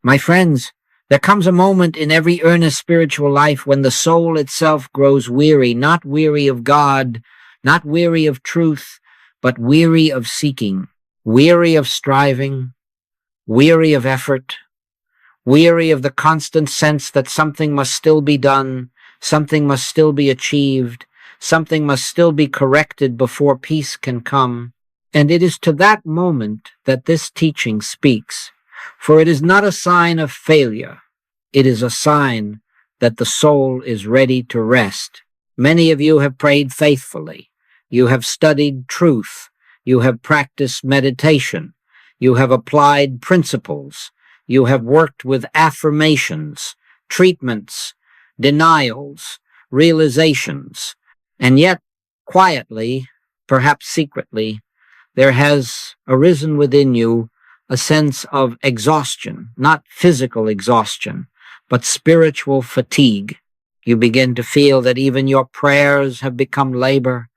My friends, there comes a moment in every earnest spiritual life when the soul itself grows weary, not weary of God, not weary of truth, but weary of seeking, weary of striving, weary of effort, weary of the constant sense that something must still be done, something must still be achieved, something must still be corrected before peace can come. And it is to that moment that this teaching speaks, for it is not a sign of failure. It is a sign that the soul is ready to rest. Many of you have prayed faithfully. You have studied truth. You have practiced meditation. You have applied principles. You have worked with affirmations, treatments, denials, realizations. And yet, quietly, perhaps secretly, there has arisen within you a sense of exhaustion, not physical exhaustion, but spiritual fatigue. You begin to feel that even your prayers have become labor,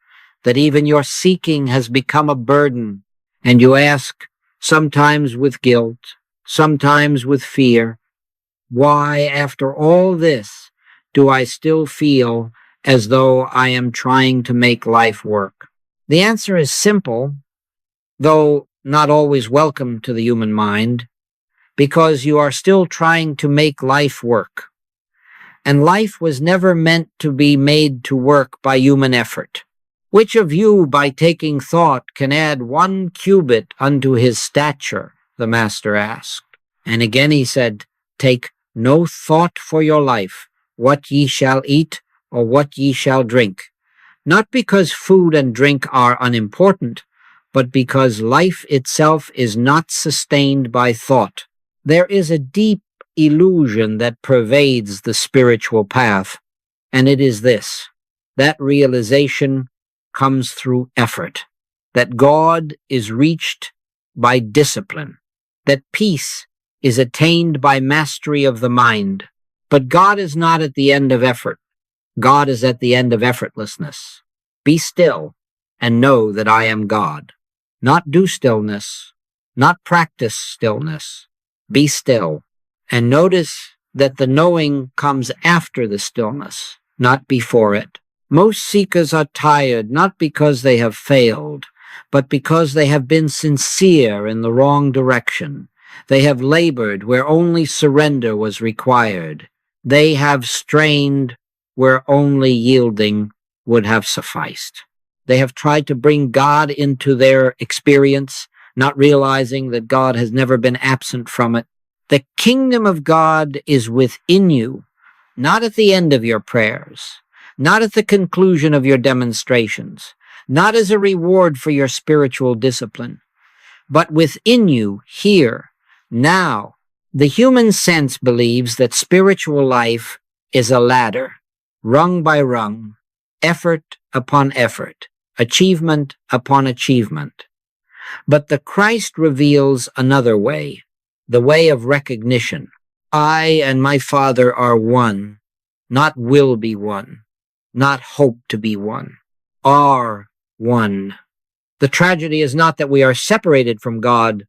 that even your seeking has become a burden, and you ask, sometimes with guilt, sometimes with fear, why, after all this, do I still feel as though I am trying to make life work? The answer is simple, though not always welcome to the human mind, because you are still trying to make life work. And life was never meant to be made to work by human effort. Which of you, by taking thought, can add 1 cubit unto his stature? The Master asked. And again he said, take no thought for your life, what ye shall eat or what ye shall drink. Not because food and drink are unimportant, but because life itself is not sustained by thought. There is a deep illusion that pervades the spiritual path, and it is this: that realization comes through effort, that God is reached by discipline, that peace is attained by mastery of the mind. But God is not at the end of effort. God is at the end of effortlessness. Be still and know that I am God. Not do stillness, not practice stillness. Be still, and notice that the knowing comes after the stillness, not before it. Most seekers are tired not because they have failed, but because they have been sincere in the wrong direction. They have labored where only surrender was required. They have strained where only yielding would have sufficed. They have tried to bring God into their experience, not realizing that God has never been absent from it. The kingdom of God is within you, not at the end of your prayers, not at the conclusion of your demonstrations, not as a reward for your spiritual discipline, but within you, here, now. The human sense believes that spiritual life is a ladder, rung by rung, effort upon effort, achievement upon achievement. But the Christ reveals another way, the way of recognition. I and my Father are one, not will be one, not hope to be one, are one. The tragedy is not that we are separated from God,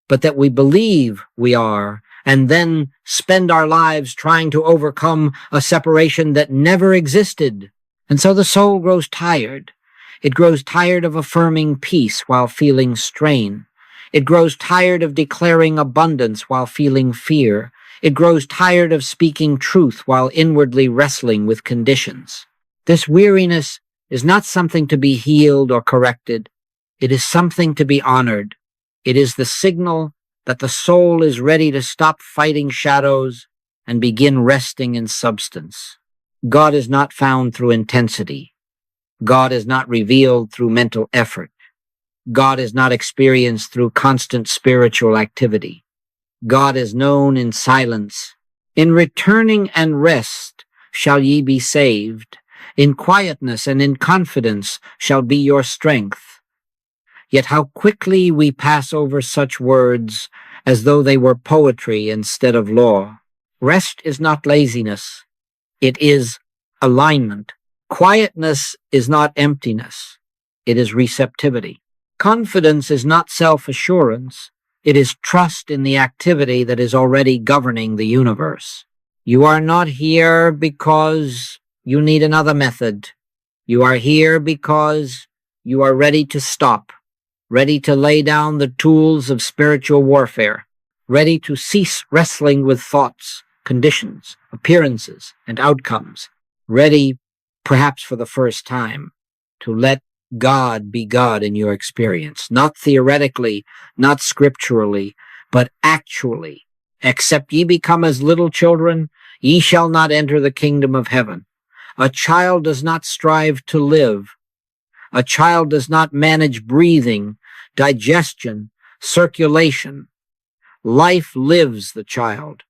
but that we believe we are, and then spend our lives trying to overcome a separation that never existed. And so the soul grows tired. It grows tired of affirming peace while feeling strain. It grows tired of declaring abundance while feeling fear. It grows tired of speaking truth while inwardly wrestling with conditions. This weariness is not something to be healed or corrected. It is something to be honored. It is the signal that the soul is ready to stop fighting shadows and begin resting in substance. God is not found through intensity. God is not revealed through mental effort. God is not experienced through constant spiritual activity. God is known in silence. In returning and rest shall ye be saved. In quietness and in confidence shall be your strength. Yet how quickly we pass over such words as though they were poetry instead of law. Rest is not laziness. It is alignment. Quietness is not emptiness. It is receptivity. Confidence is not self-assurance. It is trust in the activity that is already governing the universe. You are not here because you need another method. You are here because you are ready to stop, ready to lay down the tools of spiritual warfare, ready to cease wrestling with thoughts, conditions, appearances, and outcomes, ready, perhaps for the first time, to let God be God in your experience, not theoretically, not scripturally, but actually. Except ye become as little children, ye shall not enter the kingdom of heaven. A child does not strive to live. A child does not manage breathing, digestion, circulation. Life lives the child.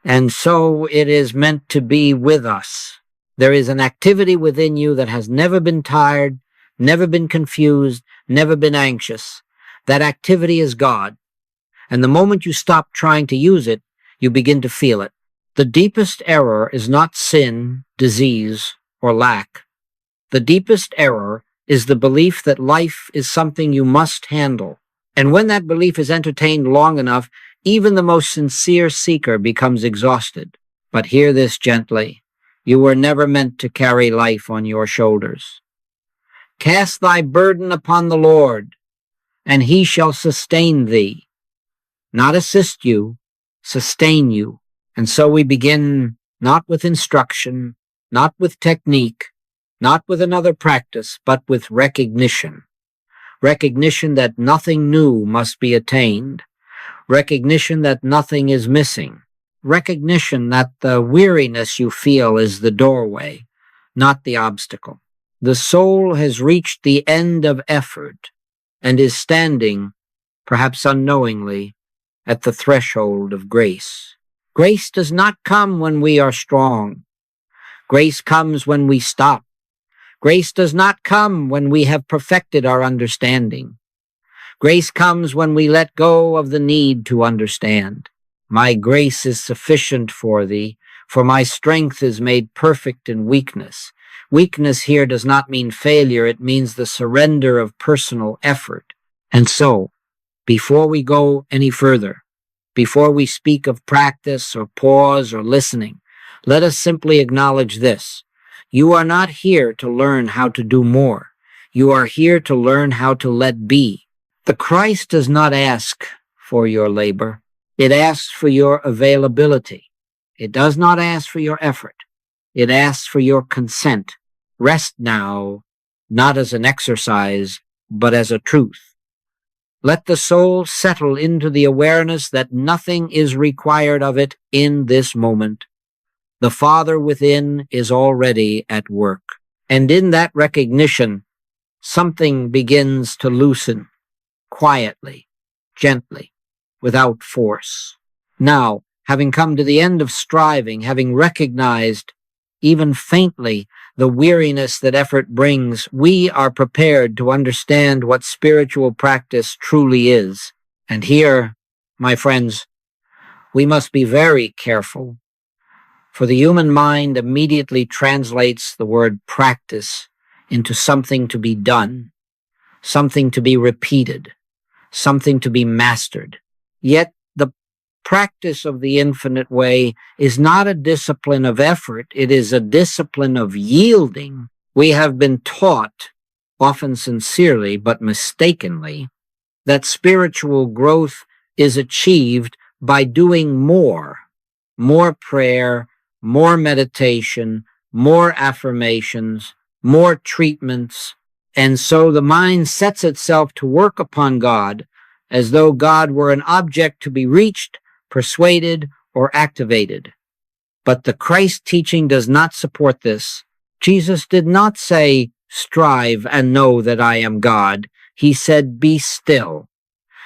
And so it is meant to be with us. There is an activity within you that has never been tired, never been confused, never been anxious. That activity is God. And the moment you stop trying to use it, you begin to feel it. The deepest error is not sin, disease, or lack. The deepest error is the belief that life is something you must handle. And when that belief is entertained long enough, even the most sincere seeker becomes exhausted. But hear this gently. You were never meant to carry life on your shoulders. Cast thy burden upon the Lord, and he shall sustain thee. Not assist you, sustain you. And so we begin not with instruction, not with technique, not with another practice, but with recognition. Recognition that nothing new must be attained. Recognition that nothing is missing. Recognition that the weariness you feel is the doorway, not the obstacle. The soul has reached the end of effort and is standing, perhaps unknowingly, at the threshold of grace. Grace does not come when we are strong. Grace comes when we stop. Grace does not come when we have perfected our understanding. Grace comes when we let go of the need to understand. My grace is sufficient for thee, for my strength is made perfect in weakness. Weakness here does not mean failure, it means the surrender of personal effort. And so, before we go any further, before we speak of practice or pause or listening, let us simply acknowledge this. You are not here to learn how to do more. You are here to learn how to let be. The Christ does not ask for your labor. It asks for your availability. It does not ask for your effort. It asks for your consent. Rest now, not as an exercise, but as a truth. Let the soul settle into the awareness that nothing is required of it in this moment. The Father within is already at work. And in that recognition, something begins to loosen, quietly, gently, without force. Now, having come to the end of striving, having recognized, even faintly, the weariness that effort brings, we are prepared to understand what spiritual practice truly is. And here, my friends, we must be very careful. For the human mind immediately translates the word practice into something to be done, something to be repeated, something to be mastered. Yet the practice of the infinite way is not a discipline of effort, it is a discipline of yielding. We have been taught, often sincerely but mistakenly, that spiritual growth is achieved by doing more prayer, more meditation, more affirmations, more treatments, and so the mind sets itself to work upon God as though God were an object to be reached, persuaded, or activated. But the Christ teaching does not support this. Jesus did not say, "Strive and know that I am God." He said, "Be still."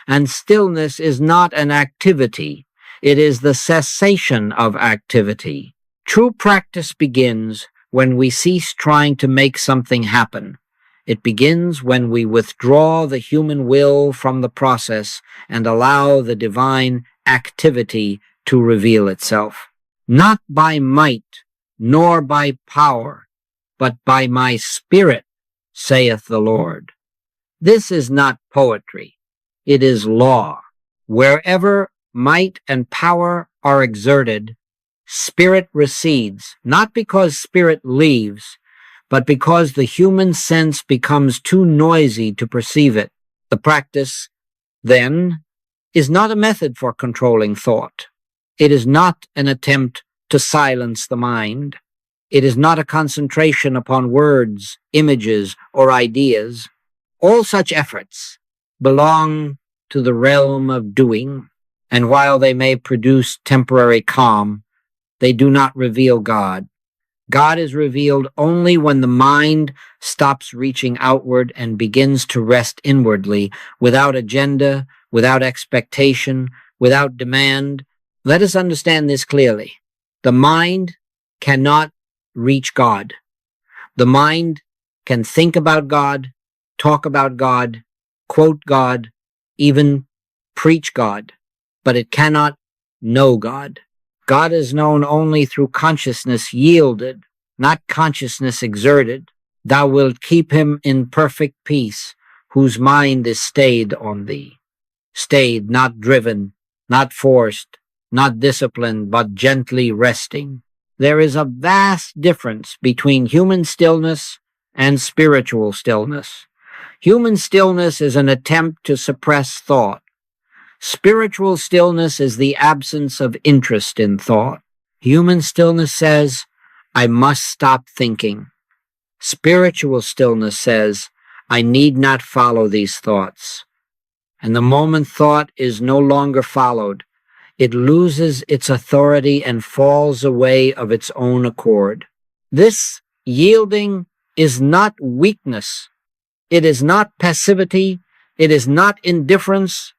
And stillness is not an activity. It is the cessation of activity. True practice begins when we cease trying to make something happen. It begins when we withdraw the human will from the process and allow the divine activity to reveal itself. Not by might, nor by power, but by my Spirit, saith the Lord. This is not poetry. It is law. Wherever might and power are exerted, spirit recedes, not because spirit leaves, but because the human sense becomes too noisy to perceive it. The practice, then, is not a method for controlling thought. It is not an attempt to silence the mind. It is not a concentration upon words, images, or ideas. All such efforts belong to the realm of doing, and while they may produce temporary calm, they do not reveal God. God is revealed only when the mind stops reaching outward and begins to rest inwardly, without agenda, without expectation, without demand. Let us understand this clearly. The mind cannot reach God. The mind can think about God, talk about God, quote God, even preach God, but it cannot know God. God is known only through consciousness yielded, not consciousness exerted. Thou wilt keep him in perfect peace, whose mind is stayed on thee. Stayed, not driven, not forced, not disciplined, but gently resting. There is a vast difference between human stillness and spiritual stillness. Human stillness is an attempt to suppress thought. Spiritual stillness is the absence of interest in thought. Human stillness says, I must stop thinking. Spiritual stillness says, I need not follow these thoughts. And the moment thought is no longer followed, it loses its authority and falls away of its own accord. This yielding is not weakness. It is not passivity. It is not indifference.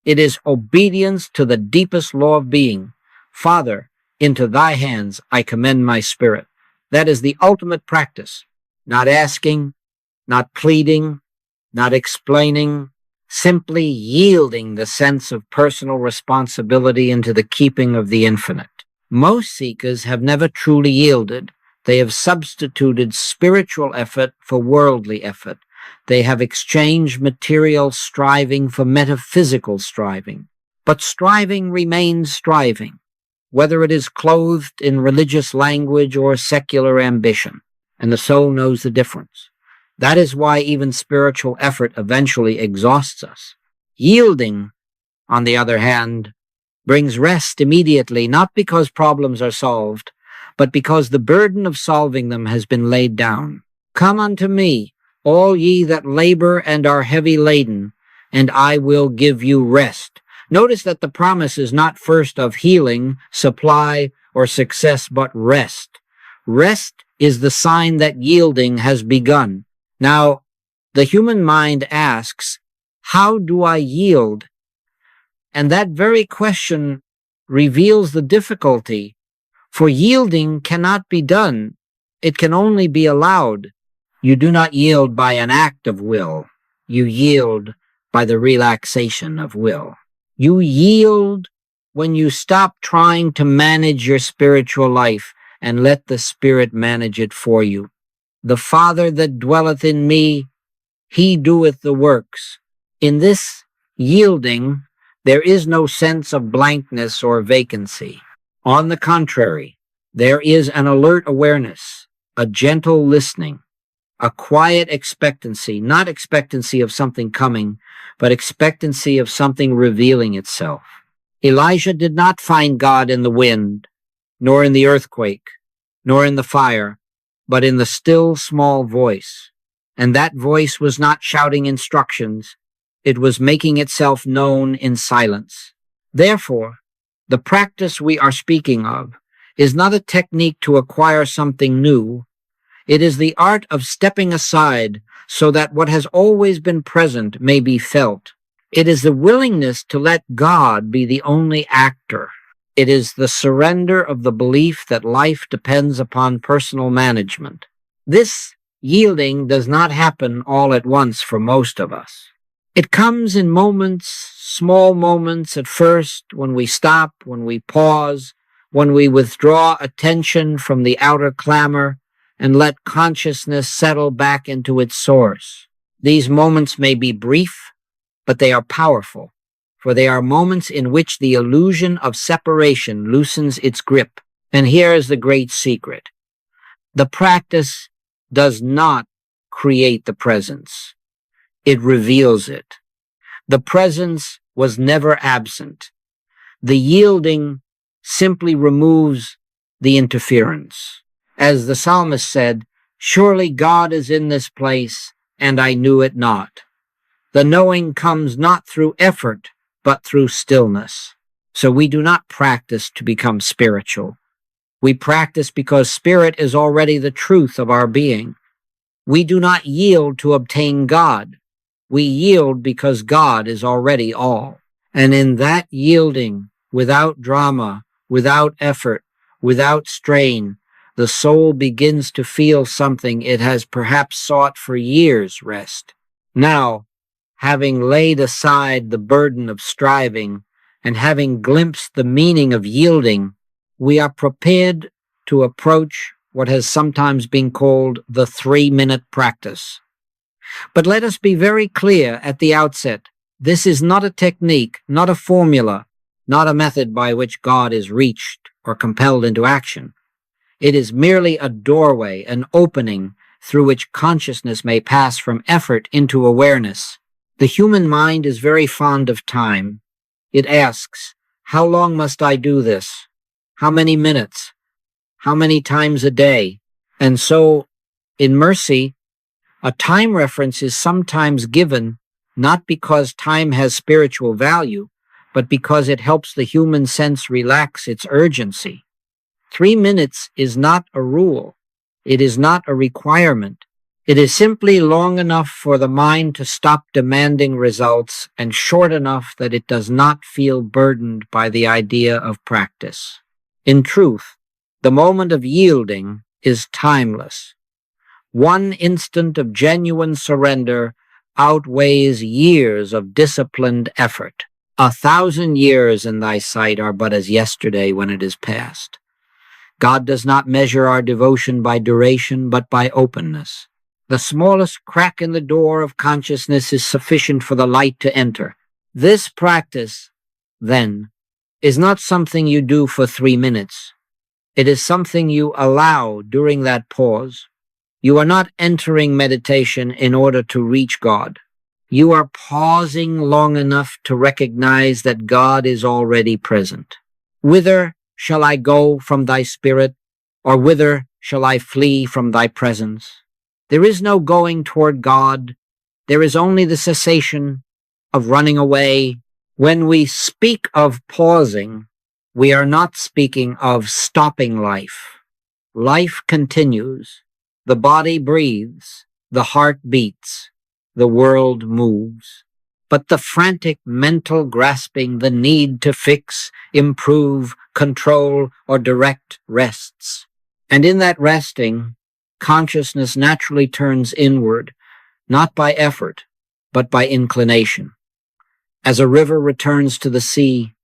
It is obedience to the deepest law of being. Father, into thy hands I commend my spirit. That is the ultimate practice. Not asking, not pleading, not explaining, simply yielding the sense of personal responsibility into the keeping of the infinite. Most seekers have never truly yielded. They have substituted spiritual effort for worldly effort. They have exchanged material striving for metaphysical striving. But striving remains striving, whether it is clothed in religious language or secular ambition, and the soul knows the difference. That is why even spiritual effort eventually exhausts us. Yielding, on the other hand, brings rest immediately, not because problems are solved, but because the burden of solving them has been laid down. Come unto me, all ye that labor and are heavy laden, and I will give you rest. Notice that the promise is not first of healing, supply, or success, but rest. Rest is the sign that yielding has begun. Now, the human mind asks, how do I yield? And that very question reveals the difficulty, for yielding cannot be done. It can only be allowed. You do not yield by an act of will. You yield by the relaxation of will. You yield when you stop trying to manage your spiritual life and let the Spirit manage it for you. The Father that dwelleth in me, he doeth the works. In this yielding, there is no sense of blankness or vacancy. On the contrary, there is an alert awareness, a gentle listening, a quiet expectancy, not expectancy of something coming, but expectancy of something revealing itself. Elijah did not find God in the wind, nor in the earthquake, nor in the fire, but in the still small voice. And that voice was not shouting instructions. It was making itself known in silence. Therefore, the practice we are speaking of is not a technique to acquire something new. It is the art of stepping aside so that what has always been present may be felt. It is the willingness to let God be the only actor. It is the surrender of the belief that life depends upon personal management. This yielding does not happen all at once for most of us. It comes in moments, small moments at first, when we stop, when we pause, when we withdraw attention from the outer clamor and let consciousness settle back into its source. These moments may be brief, but they are powerful, for they are moments in which the illusion of separation loosens its grip. And here is the great secret. The practice does not create the presence. It reveals it. The presence was never absent. The yielding simply removes the interference. As the psalmist said, "Surely God is in this place, and I knew it not." The knowing comes not through effort, but through stillness. So we do not practice to become spiritual. We practice because spirit is already the truth of our being. We do not yield to obtain God. We yield because God is already all. And in that yielding, without drama, without effort, without strain, the soul begins to feel something it has perhaps sought for years rest. Now, having laid aside the burden of striving and having glimpsed the meaning of yielding, we are prepared to approach what has sometimes been called the 3-minute practice. But let us be very clear at the outset. This is not a technique, not a formula, not a method by which God is reached or compelled into action. It is merely a doorway, an opening through which consciousness may pass from effort into awareness. The human mind is very fond of time. It asks, how long must I do this? How many minutes? How many times a day? And so, in mercy, a time reference is sometimes given not because time has spiritual value, but because it helps the human sense relax its urgency. 3 minutes is not a rule. It is not a requirement. It is simply long enough for the mind to stop demanding results and short enough that it does not feel burdened by the idea of practice. In truth, the moment of yielding is timeless. One instant of genuine surrender outweighs years of disciplined effort. 1,000 years in thy sight are but as yesterday when it is past. God does not measure our devotion by duration, but by openness. The smallest crack in the door of consciousness is sufficient for the light to enter. This practice, then, is not something you do for 3 minutes. It is something you allow during that pause. You are not entering meditation in order to reach God. You are pausing long enough to recognize that God is already present. Whither shall I go from thy spirit, or whither shall I flee from thy presence? There is no going toward God. There is only the cessation of running away. When we speak of pausing, we are not speaking of stopping life. Life continues. The body breathes. The heart beats. The world moves. But the frantic mental grasping, the need to fix, improve, control, or direct rests. And in that resting, consciousness naturally turns inward, not by effort, but by inclination. As a river returns to the sea,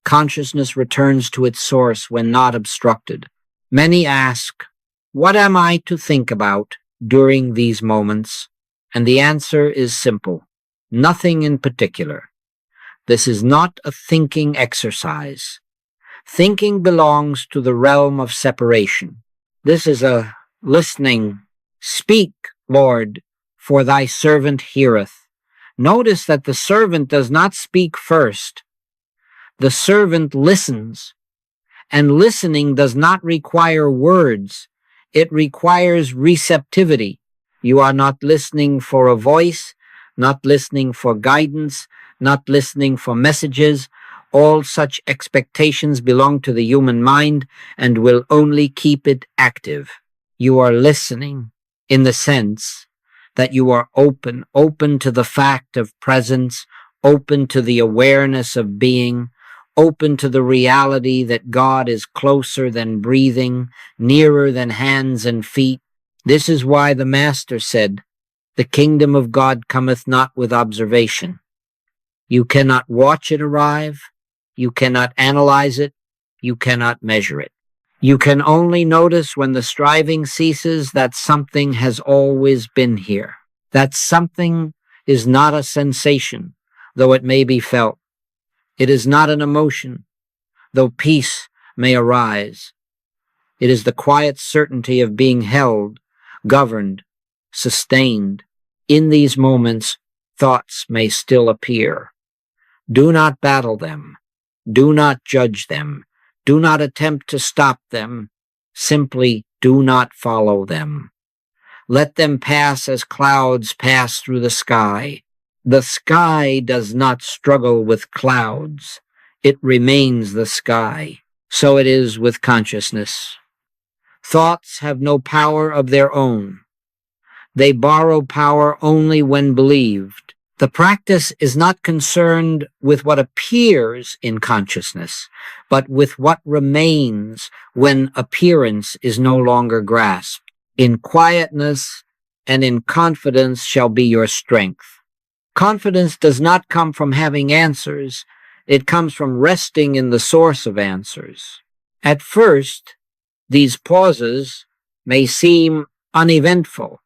consciousness returns to its source when not obstructed. Many ask, what am I to think about during these moments? And the answer is simple. Nothing in particular. This is not a thinking exercise. Thinking belongs to the realm of separation. This is a listening. Speak, Lord, for thy servant heareth. Notice that the servant does not speak first. The servant listens. And listening does not require words. It requires receptivity. You are not listening for a voice, not listening for guidance, not listening for messages. All such expectations belong to the human mind and will only keep it active. You are listening in the sense that you are open to the fact of presence, open to the awareness of being, open to the reality that God is closer than breathing, nearer than hands and feet. This is why the Master said, the kingdom of God cometh not with observation. You cannot watch it arrive. You cannot analyze it. You cannot measure it. You can only notice when the striving ceases that something has always been here. That something is not a sensation, though it may be felt. It is not an emotion, though peace may arise. It is the quiet certainty of being held, governed, sustained. In these moments, thoughts may still appear. Do not battle them. Do not judge them. Do not attempt to stop them. Simply do not follow them. Let them pass as clouds pass through the sky. The sky does not struggle with clouds. It remains the sky. So it is with consciousness. Thoughts have no power of their own. They borrow power only when believed. The practice is not concerned with what appears in consciousness, but with what remains when appearance is no longer grasped. In quietness and in confidence shall be your strength. Confidence does not come from having answers. It comes from resting in the source of answers. At first, these pauses may seem uneventful.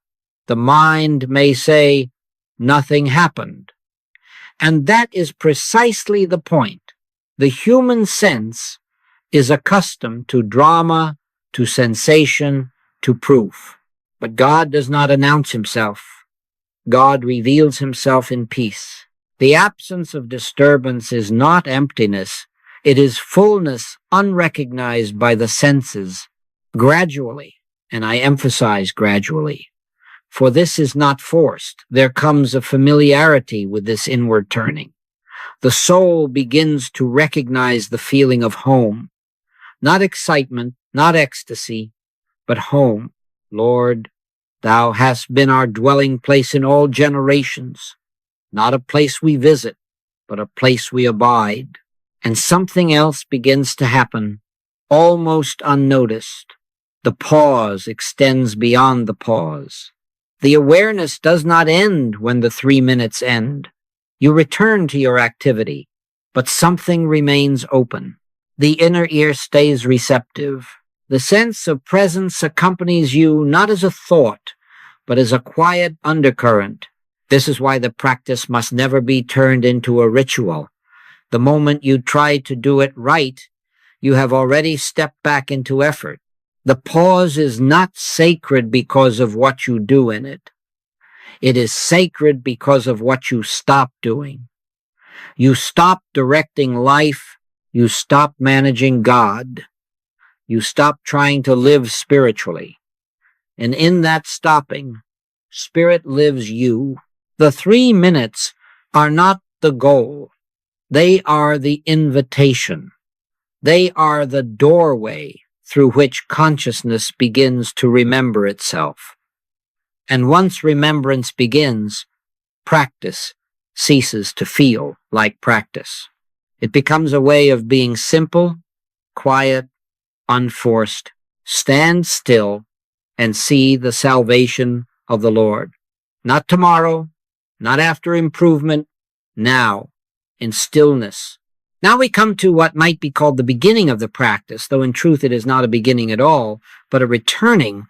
The mind may say, nothing happened. And that is precisely the point. The human sense is accustomed to drama, to sensation, to proof. But God does not announce himself. God reveals himself in peace. The absence of disturbance is not emptiness. It is fullness unrecognized by the senses. Gradually, and I emphasize gradually, for this is not forced, there comes a familiarity with this inward turning. The soul begins to recognize the feeling of home, not excitement, not ecstasy, but home. Lord, thou hast been our dwelling place in all generations, not a place we visit, but a place we abide. And something else begins to happen, almost unnoticed. The pause extends beyond the pause. The awareness does not end when the 3 minutes end. You return to your activity, but something remains open. The inner ear stays receptive. The sense of presence accompanies you not as a thought, but as a quiet undercurrent. This is why the practice must never be turned into a ritual. The moment you try to do it right, you have already stepped back into effort. The pause is not sacred because of what you do in it. It is sacred because of what you stop doing. You stop directing life. You stop managing God. You stop trying to live spiritually. And in that stopping, Spirit lives you. The 3 minutes are not the goal. They are the invitation. They are the doorway through which consciousness begins to remember itself. And once remembrance begins, practice ceases to feel like practice. It becomes a way of being simple, quiet, unforced. Stand still and see the salvation of the Lord. Not tomorrow, not after improvement, now, in stillness. Now we come to what might be called the beginning of the practice, though in truth it is not a beginning at all, but a returning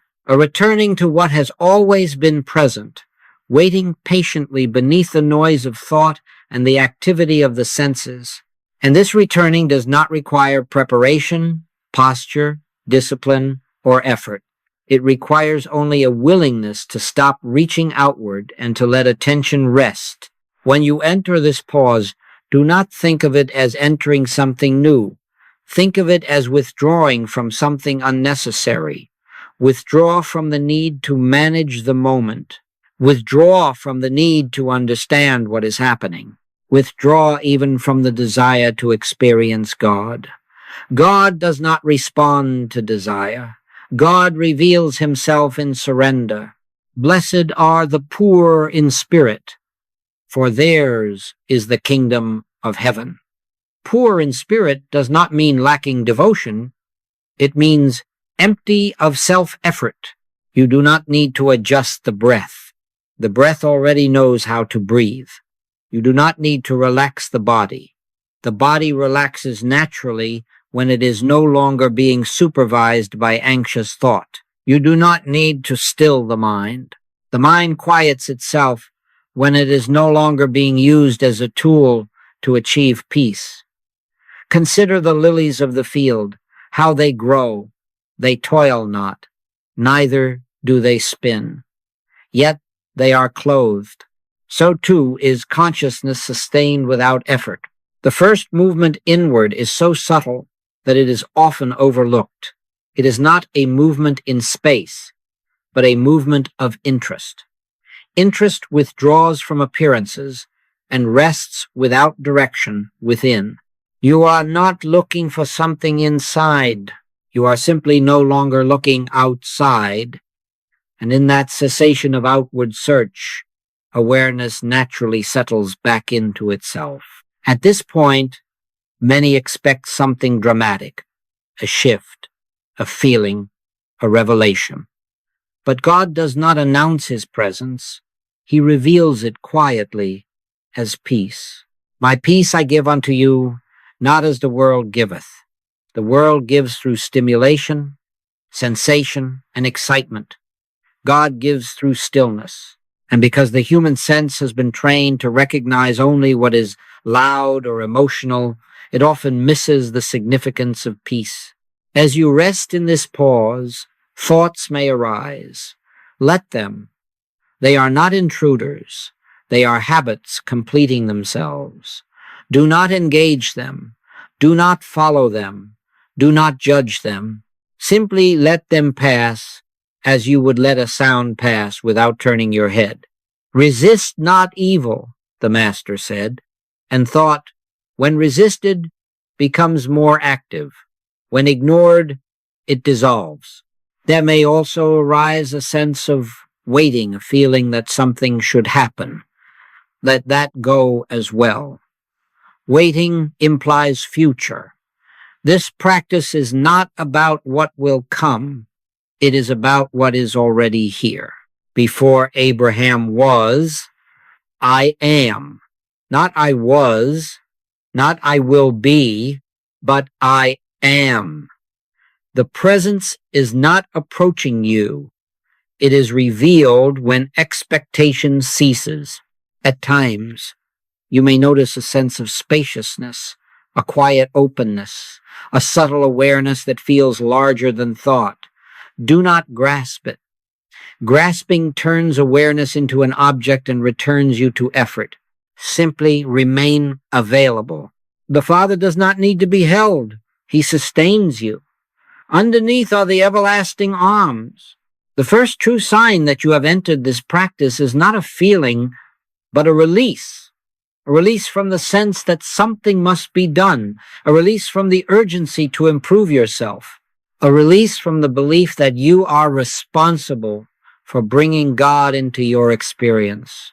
to what has always been present, waiting patiently beneath the noise of thought and the activity of the senses. And this returning does not require preparation, posture, discipline, or effort. It requires only a willingness to stop reaching outward and to let attention rest. When you enter this pause, do not think of it as entering something new. Think of it as withdrawing from something unnecessary. Withdraw from the need to manage the moment. Withdraw from the need to understand what is happening. Withdraw even from the desire to experience God. God does not respond to desire. God reveals himself in surrender. Blessed are the poor in spirit, for theirs is the kingdom of heaven. Poor in spirit does not mean lacking devotion. It means empty of self-effort. You do not need to adjust the breath. The breath already knows how to breathe. You do not need to relax the body. The body relaxes naturally when it is no longer being supervised by anxious thought. You do not need to still the mind. The mind quiets itself when it is no longer being used as a tool to achieve peace. Consider the lilies of the field, how they grow. They toil not, neither do they spin. Yet they are clothed. So too is consciousness sustained without effort. The first movement inward is so subtle that it is often overlooked. It is not a movement in space, but a movement of interest. Interest withdraws from appearances and rests without direction within. You are not looking for something inside. You are simply no longer looking outside. And in that cessation of outward search, awareness naturally settles back into itself. At this point, many expect something dramatic, a shift, a feeling, a revelation. But God does not announce his presence. He reveals it quietly as peace. My peace I give unto you, not as the world giveth. The world gives through stimulation, sensation, and excitement. God gives through stillness. And because the human sense has been trained to recognize only what is loud or emotional, it often misses the significance of peace. As you rest in this pause, thoughts may arise. Let them. They are not intruders. They are habits completing themselves. Do not engage them. Do not follow them. Do not judge them. Simply let them pass as you would let a sound pass without turning your head. Resist not evil, the Master said, and thought, when resisted, becomes more active. When ignored, it dissolves. There may also arise a sense of waiting, a feeling that something should happen. Let that go as well. Waiting implies future. This practice is not about what will come. It is about what is already here. Before Abraham was, I am. Not I was, not I will be, but I am. The presence is not approaching you. It is revealed when expectation ceases. At times, you may notice a sense of spaciousness, a quiet openness, a subtle awareness that feels larger than thought. Do not grasp it. Grasping turns awareness into an object and returns you to effort. Simply remain available. The Father does not need to be held. He sustains you. Underneath are the everlasting arms. The first true sign that you have entered this practice is not a feeling, but a release from the sense that something must be done, a release from the urgency to improve yourself, a release from the belief that you are responsible for bringing God into your experience.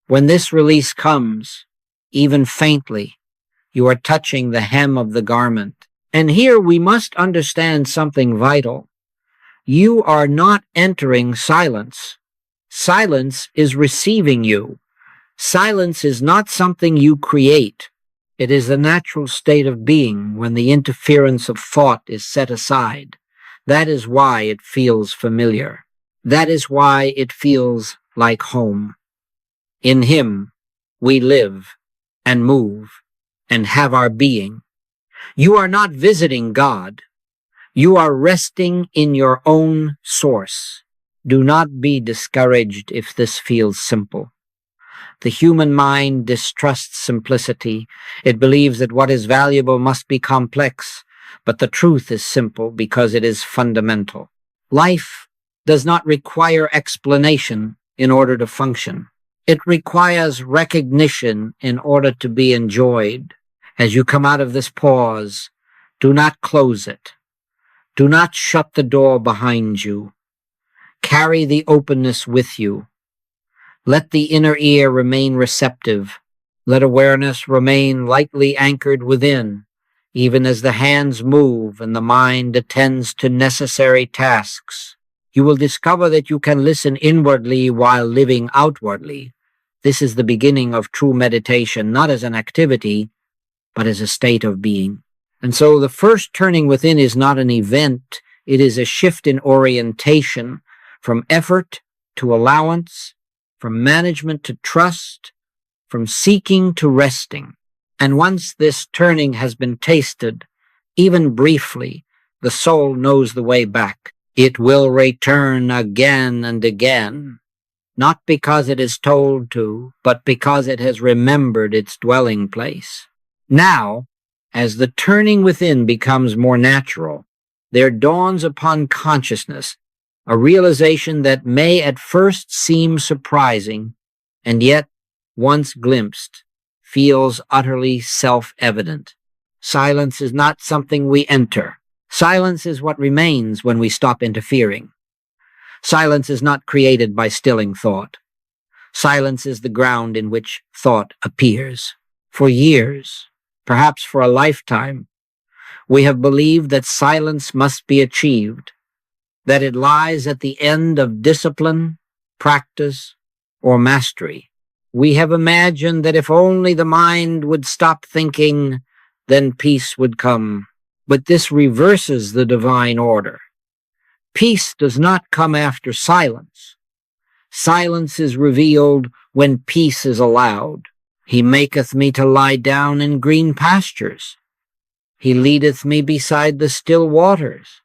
When this release comes, even faintly, you are touching the hem of the garment. And here we must understand something vital. You are not entering silence. Silence is receiving you. Silence is not something you create. It is the natural state of being when the interference of thought is set aside. That is why it feels familiar. That is why it feels like home. In Him, we live and move and have our being. You are not visiting God. You are resting in your own source. Do not be discouraged if this feels simple. The human mind distrusts simplicity. It believes that what is valuable must be complex, but the truth is simple because it is fundamental. Life does not require explanation in order to function. It requires recognition in order to be enjoyed. As you come out of this pause, do not close it. Do not shut the door behind you. Carry the openness with you. Let the inner ear remain receptive. Let awareness remain lightly anchored within, even as the hands move and the mind attends to necessary tasks. You will discover that you can listen inwardly while living outwardly. This is the beginning of true meditation, not as an activity, but as a state of being. And so the first turning within is not an event. It is a shift in orientation from effort to allowance, from management to trust, from seeking to resting. And once this turning has been tasted, even briefly, the soul knows the way back. It will return again and again, not because it is told to, but because it has remembered its dwelling place. Now, as the turning within becomes more natural, there dawns upon consciousness a realization that may at first seem surprising, and yet, once glimpsed, feels utterly self-evident. Silence is not something we enter. Silence is what remains when we stop interfering. Silence is not created by stilling thought. Silence is the ground in which thought appears. For years, perhaps for a lifetime, we have believed that silence must be achieved, that it lies at the end of discipline, practice, or mastery. We have imagined that if only the mind would stop thinking, then peace would come. But this reverses the divine order. Peace does not come after silence. Silence is revealed when peace is allowed. He maketh me to lie down in green pastures. He leadeth me beside the still waters.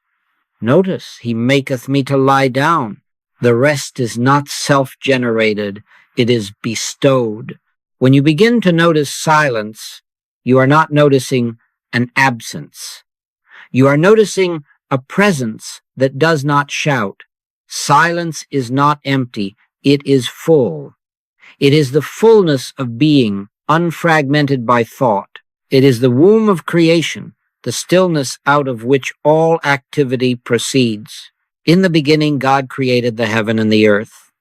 Notice, he maketh me to lie down. The rest is not self-generated. It is bestowed. When you begin to notice silence, you are not noticing an absence. You are noticing a presence that does not shout. Silence is not empty. It is full. It is the fullness of being, unfragmented by thought. It is the womb of creation, the stillness out of which all activity proceeds. In the beginning, God created the heaven and the earth.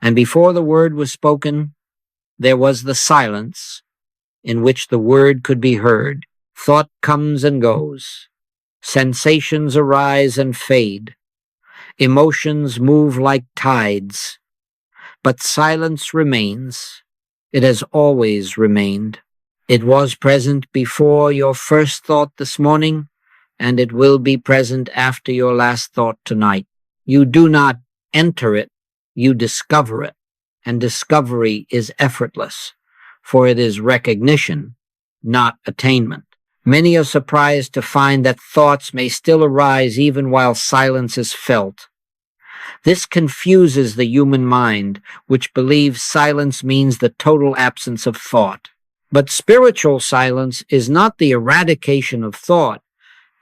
And before the word was spoken, there was the silence in which the word could be heard. Thought comes and goes. Sensations arise and fade. Emotions move like tides. But silence remains. It has always remained. It was present before your first thought this morning, and it will be present after your last thought tonight. You do not enter it, you discover it, and discovery is effortless, for it is recognition, not attainment. Many are surprised to find that thoughts may still arise even while silence is felt. This confuses the human mind, which believes silence means the total absence of thought. But spiritual silence is not the eradication of thought.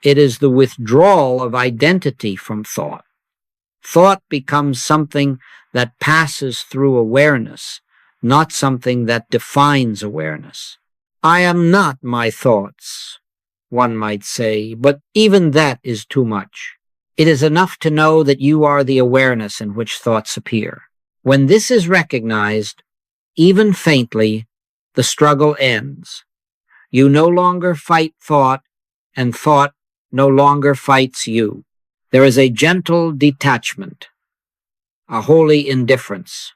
It is the withdrawal of identity from thought. Thought becomes something that passes through awareness, not something that defines awareness. I am not my thoughts, one might say, but even that is too much. It is enough to know that you are the awareness in which thoughts appear. When this is recognized, even faintly, the struggle ends. You no longer fight thought, and thought no longer fights you. There is a gentle detachment, a holy indifference,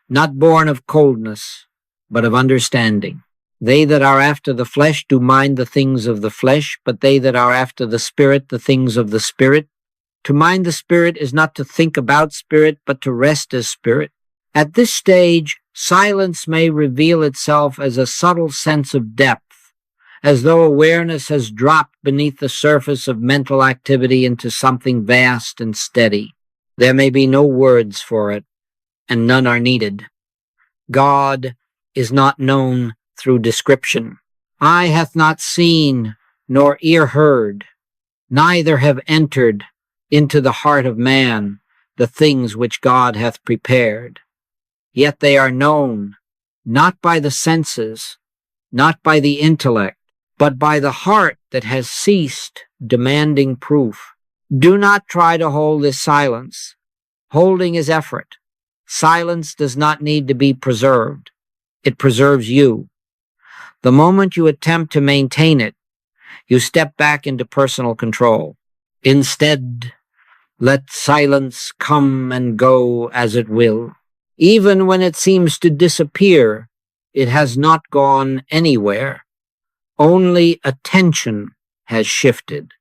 not born of coldness, but of understanding. They that are after the flesh do mind the things of the flesh, but they that are after the Spirit, the things of the Spirit. To mind the Spirit is not to think about Spirit, but to rest as Spirit. At this stage, silence may reveal itself as a subtle sense of depth, as though awareness has dropped beneath the surface of mental activity into something vast and steady. There may be no words for it, and none are needed. God is not known through description. Eye hath not seen, nor ear heard, neither have entered into the heart of man the things which God hath prepared. Yet they are known, not by the senses, not by the intellect, but by the heart that has ceased demanding proof. Do not try to hold this silence. Holding is effort. Silence does not need to be preserved. It preserves you. The moment you attempt to maintain it, you step back into personal control. Instead, let silence come and go as it will. Even when it seems to disappear, it has not gone anywhere. Only attention has shifted,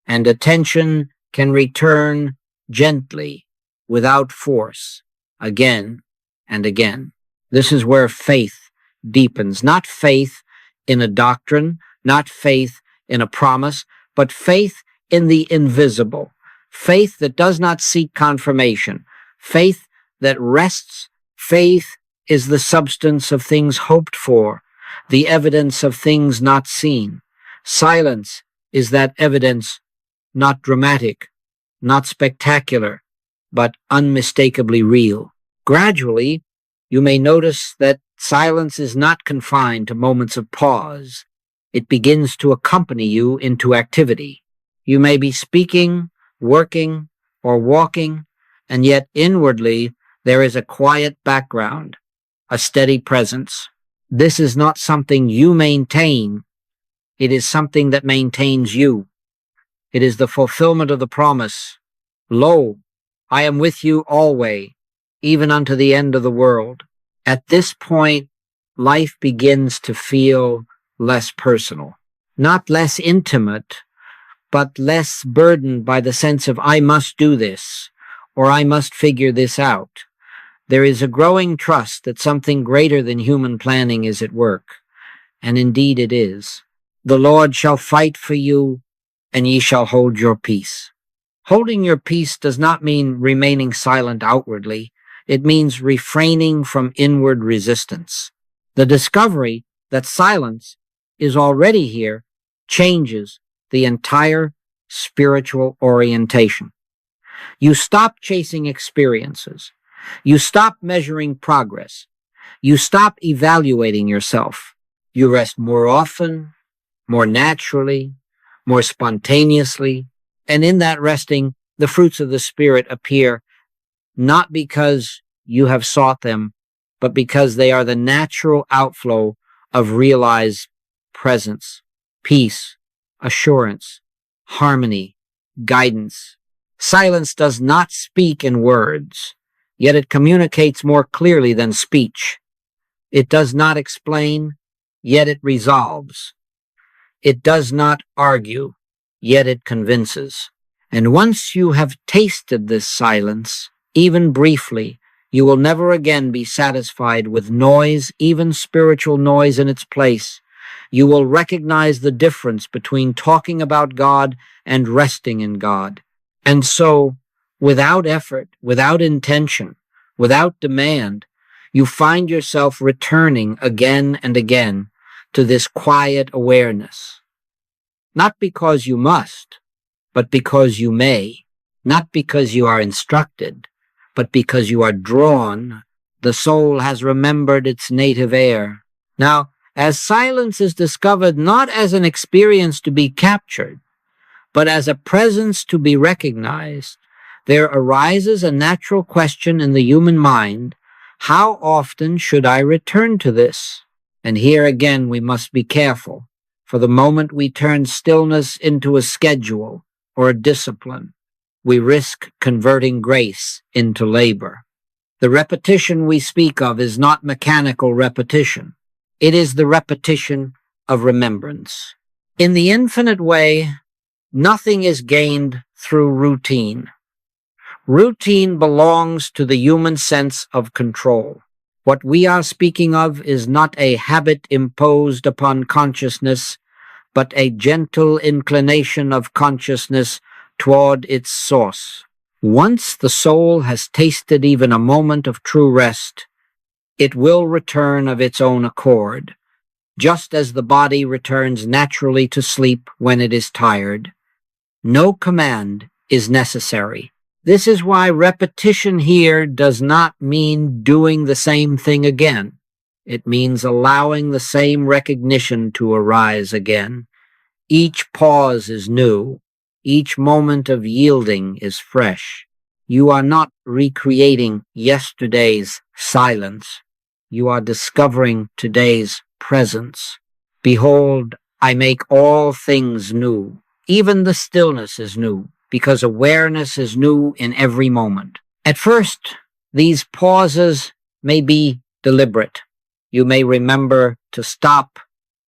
and attention can return gently, without force, again and again. This is where faith deepens, not faith in a doctrine, not faith in a promise, but faith in the invisible, faith that does not seek confirmation, faith that rests. Faith is the substance of things hoped for, the evidence of things not seen. Silence is that evidence, not dramatic, not spectacular, but unmistakably real. Gradually, you may notice that silence is not confined to moments of pause. It begins to accompany you into activity. You may be speaking, working, or walking, and yet inwardly there is a quiet background, a steady presence. This is not something you maintain. It is something that maintains you. It is the fulfillment of the promise. Lo, I am with you always, even unto the end of the world. At this point, life begins to feel less personal, not less intimate, but less burdened by the sense of I must do this, or I must figure this out. There is a growing trust that something greater than human planning is at work, and indeed it is. The Lord shall fight for you, and ye shall hold your peace. Holding your peace does not mean remaining silent outwardly. It means refraining from inward resistance. The discovery that silence is already here changes the entire spiritual orientation. You stop chasing experiences. You stop measuring progress. You stop evaluating yourself. You rest more often, more naturally, more spontaneously, and in that resting, the fruits of the Spirit appear, not because you have sought them, but because they are the natural outflow of realized presence, peace, assurance, harmony, guidance. Silence does not speak in words, yet it communicates more clearly than speech. It does not explain, yet it resolves. It does not argue, yet it convinces. And once you have tasted this silence, even briefly, you will never again be satisfied with noise, even spiritual noise in its place. You will recognize the difference between talking about God and resting in God. And so, without effort, without intention, without demand, you find yourself returning again and again to this quiet awareness. Not because you must, but because you may. Not because you are instructed, but because you are drawn. The soul has remembered its native air. Now, as silence is discovered not as an experience to be captured, but as a presence to be recognized, there arises a natural question in the human mind: how often should I return to this? And here again we must be careful, for the moment we turn stillness into a schedule or a discipline, we risk converting grace into labor. The repetition we speak of is not mechanical repetition. It is the repetition of remembrance. In the infinite way, nothing is gained through routine. Routine belongs to the human sense of control. What we are speaking of is not a habit imposed upon consciousness, but a gentle inclination of consciousness toward its source. Once the soul has tasted even a moment of true rest, it will return of its own accord, just as the body returns naturally to sleep when it is tired. No command is necessary. This is why repetition here does not mean doing the same thing again. It means allowing the same recognition to arise again. Each pause is new. Each moment of yielding is fresh. You are not recreating yesterday's silence. You are discovering today's presence. Behold, I make all things new. Even the stillness is new, because awareness is new in every moment. At first, these pauses may be deliberate. You may remember to stop,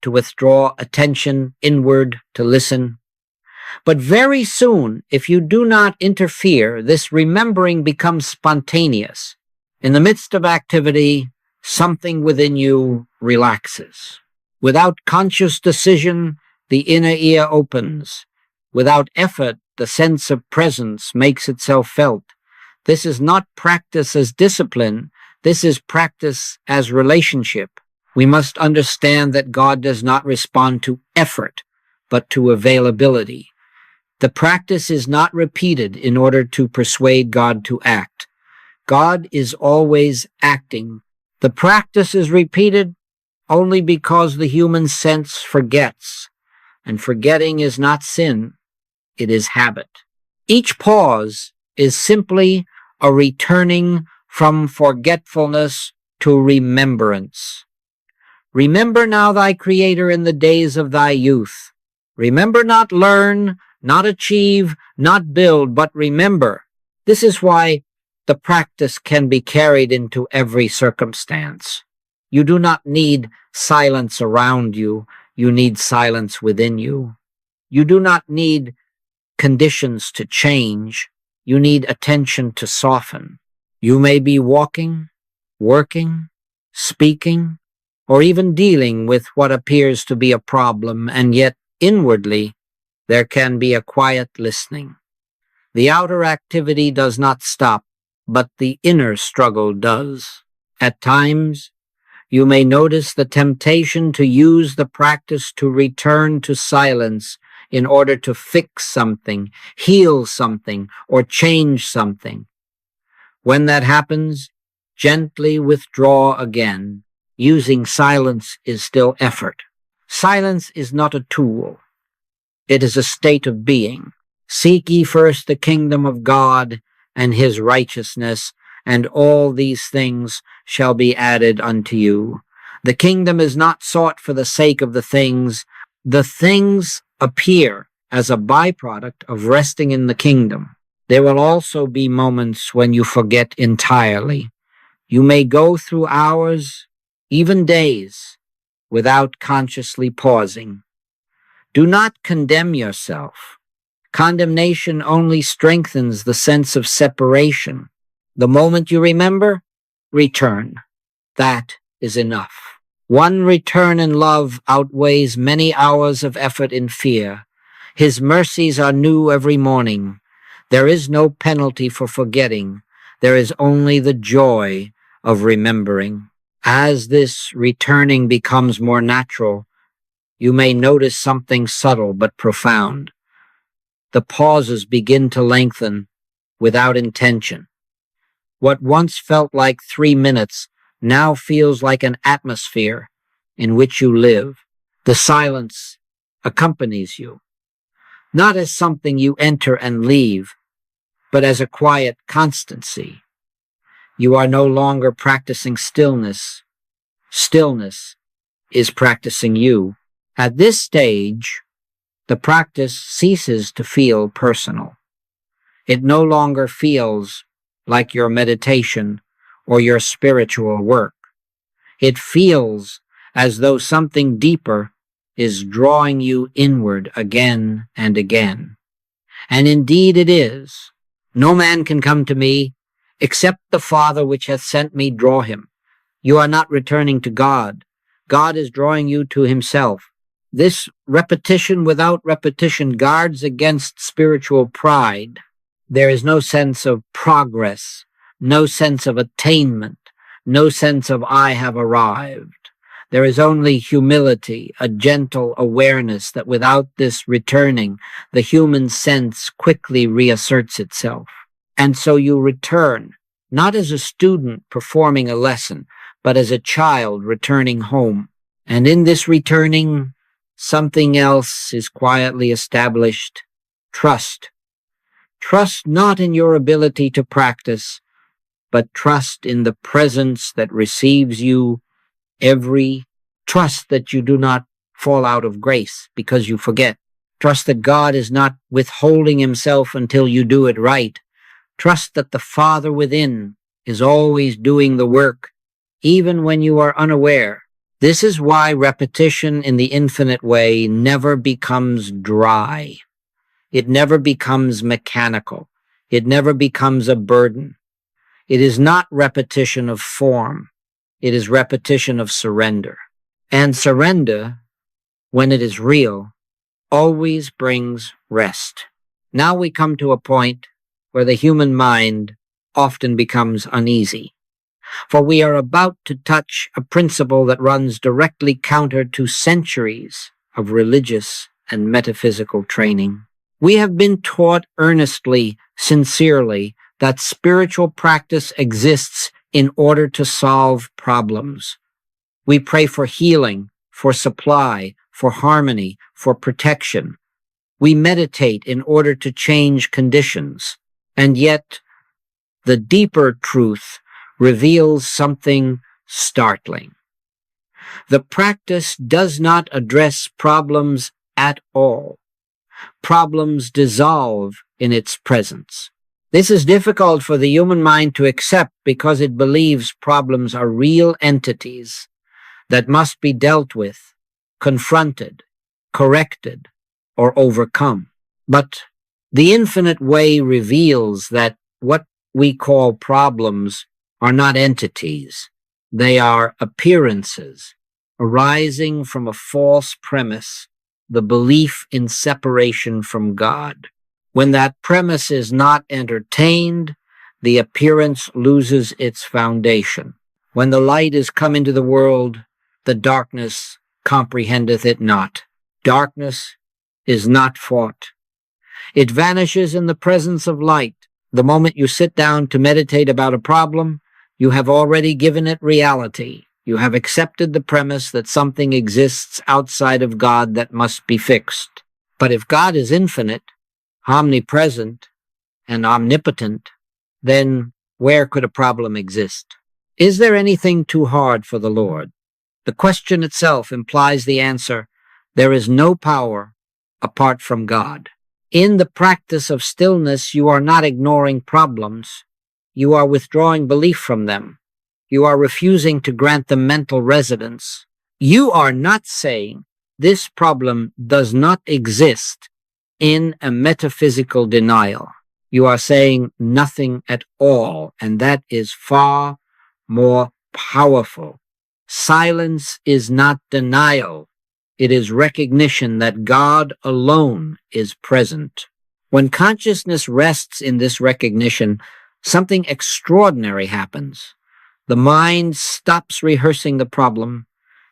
to withdraw attention inward, to listen. But very soon, if you do not interfere, this remembering becomes spontaneous. In the midst of activity, something within you relaxes. Without conscious decision, the inner ear opens. Without effort, the sense of presence makes itself felt. This is not practice as discipline. This is practice as relationship. We must understand that God does not respond to effort, but to availability. The practice is not repeated in order to persuade God to act. God is always acting. The practice is repeated only because the human sense forgets, and forgetting is not sin, it is habit. Each pause is simply a returning from forgetfulness to remembrance. Remember now thy Creator in the days of thy youth. Remember, not learn, not achieve, not build, but remember. This is why the practice can be carried into every circumstance. You do not need silence around you. You need silence within you. You do not need conditions to change. You need attention to soften. You may be walking, working, speaking, or even dealing with what appears to be a problem, and yet inwardly there can be a quiet listening. The outer activity does not stop, but the inner struggle does. At times, you may notice the temptation to use the practice to return to silence in order to fix something, heal something, or change something. When that happens, gently withdraw again. Using silence is still effort. Silence is not a tool. It is a state of being. Seek ye first the kingdom of God and his righteousness, and all these things shall be added unto you. The kingdom is not sought for the sake of the things. The things appear as a byproduct of resting in the kingdom. There will also be moments when you forget entirely. You may go through hours, even days, without consciously pausing. Do not condemn yourself. Condemnation only strengthens the sense of separation. The moment you remember, return. That is enough. One return in love outweighs many hours of effort in fear. His mercies are new every morning. There is no penalty for forgetting. There is only the joy of remembering. As this returning becomes more natural, you may notice something subtle but profound. The pauses begin to lengthen without intention. What once felt like 3 minutes now feels like an atmosphere in which you live. The silence accompanies you, not as something you enter and leave, but as a quiet constancy. You are no longer practicing stillness. Stillness is practicing you. At this stage, the practice ceases to feel personal. It no longer feels like your meditation or your spiritual work. It feels as though something deeper is drawing you inward again and again. And indeed it is. No man can come to me except the Father which hath sent me draw him. You are not returning to God. God is drawing you to himself. This repetition without repetition guards against spiritual pride. There is no sense of progress, no sense of attainment, no sense of I have arrived. There is only humility, a gentle awareness that without this returning, the human sense quickly reasserts itself. And so you return, not as a student performing a lesson, but as a child returning home. And in this returning, something else is quietly established: trust. Trust not in your ability to practice, but trust in the presence that receives you trust that you do not fall out of grace because you forget. Trust that God is not withholding himself until you do it right. Trust that the Father within is always doing the work, even when you are unaware. This is why repetition in the infinite way never becomes dry. It never becomes mechanical. It never becomes a burden. It is not repetition of form. It is repetition of surrender. And surrender, when it is real, always brings rest. Now we come to a point where the human mind often becomes uneasy, for we are about to touch a principle that runs directly counter to centuries of religious and metaphysical training. We have been taught earnestly, sincerely, that spiritual practice exists in order to solve problems. We pray for healing, for supply, for harmony, for protection. We meditate in order to change conditions. And yet, the deeper truth reveals something startling. The practice does not address problems at all. Problems dissolve in its presence. This is difficult for the human mind to accept because it believes problems are real entities that must be dealt with, confronted, corrected, or overcome. But the infinite way reveals that what we call problems are not entities. They are appearances arising from a false premise, the belief in separation from God. When that premise is not entertained, the appearance loses its foundation. When the light is come into the world, the darkness comprehendeth it not. Darkness is not fought. It vanishes in the presence of light. The moment you sit down to meditate about a problem, you have already given it reality. You have accepted the premise that something exists outside of God that must be fixed. But if God is infinite, omnipresent, and omnipotent, then where could a problem exist? Is there anything too hard for the Lord? The question itself implies the answer: there is no power apart from God. In the practice of stillness, you are not ignoring problems. You are withdrawing belief from them. You are refusing to grant them mental residence. You are not saying this problem does not exist in a metaphysical denial. You are saying nothing at all, and that is far more powerful. Silence is not denial. It is recognition that God alone is present. When consciousness rests in this recognition, something extraordinary happens. The mind stops rehearsing the problem.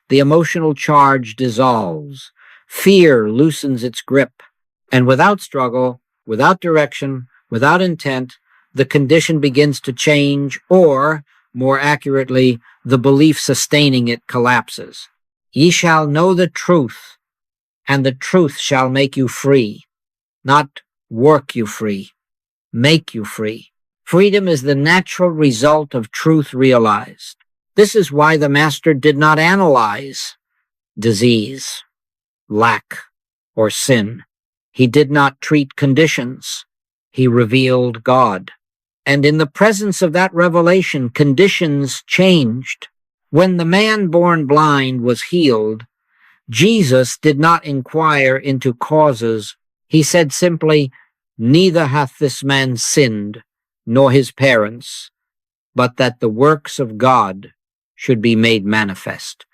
The emotional charge dissolves. Fear loosens its grip. And without struggle, without direction, without intent, the condition begins to change, or, more accurately, the belief sustaining it collapses. Ye shall know the truth, and the truth shall make you free. Not work you free, make you free. Freedom is the natural result of truth realized. This is why the Master did not analyze disease, lack, or sin. He did not treat conditions. He revealed God. And in the presence of that revelation, conditions changed. When the man born blind was healed, Jesus did not inquire into causes. He said simply, "Neither hath this man sinned, nor his parents, but that the works of God should be made manifest."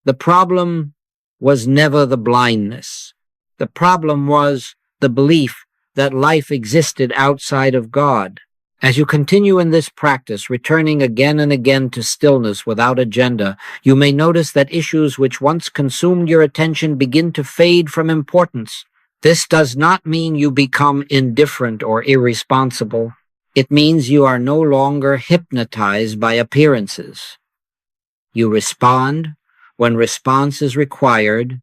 The problem was never the blindness. The problem was the belief that life existed outside of God. As you continue in this practice, returning again and again to stillness without agenda, you may notice that issues which once consumed your attention begin to fade from importance. This does not mean you become indifferent or irresponsible. It means you are no longer hypnotized by appearances. You respond when response is required,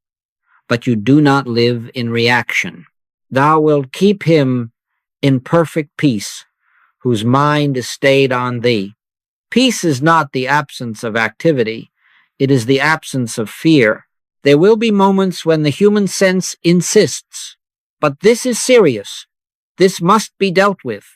but you do not live in reaction. Thou wilt keep him in perfect peace, whose mind is stayed on thee. Peace is not the absence of activity. It is the absence of fear. There will be moments when the human sense insists, but this is serious. This must be dealt with.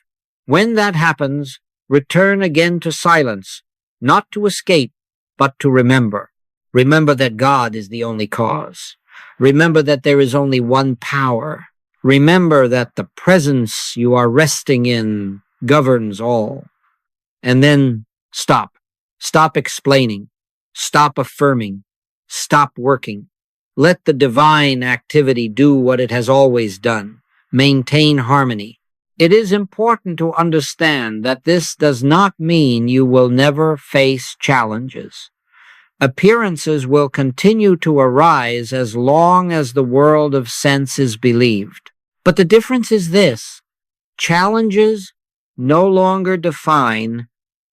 When that happens, return again to silence, not to escape, but to remember. Remember that God is the only cause. Remember that there is only one power. Remember that the presence you are resting in governs all. And then stop. Stop explaining. Stop affirming. Stop working. Let the divine activity do what it has always done. Maintain harmony. It is important to understand that this does not mean you will never face challenges. Appearances will continue to arise as long as the world of sense is believed. But the difference is this: challenges no longer define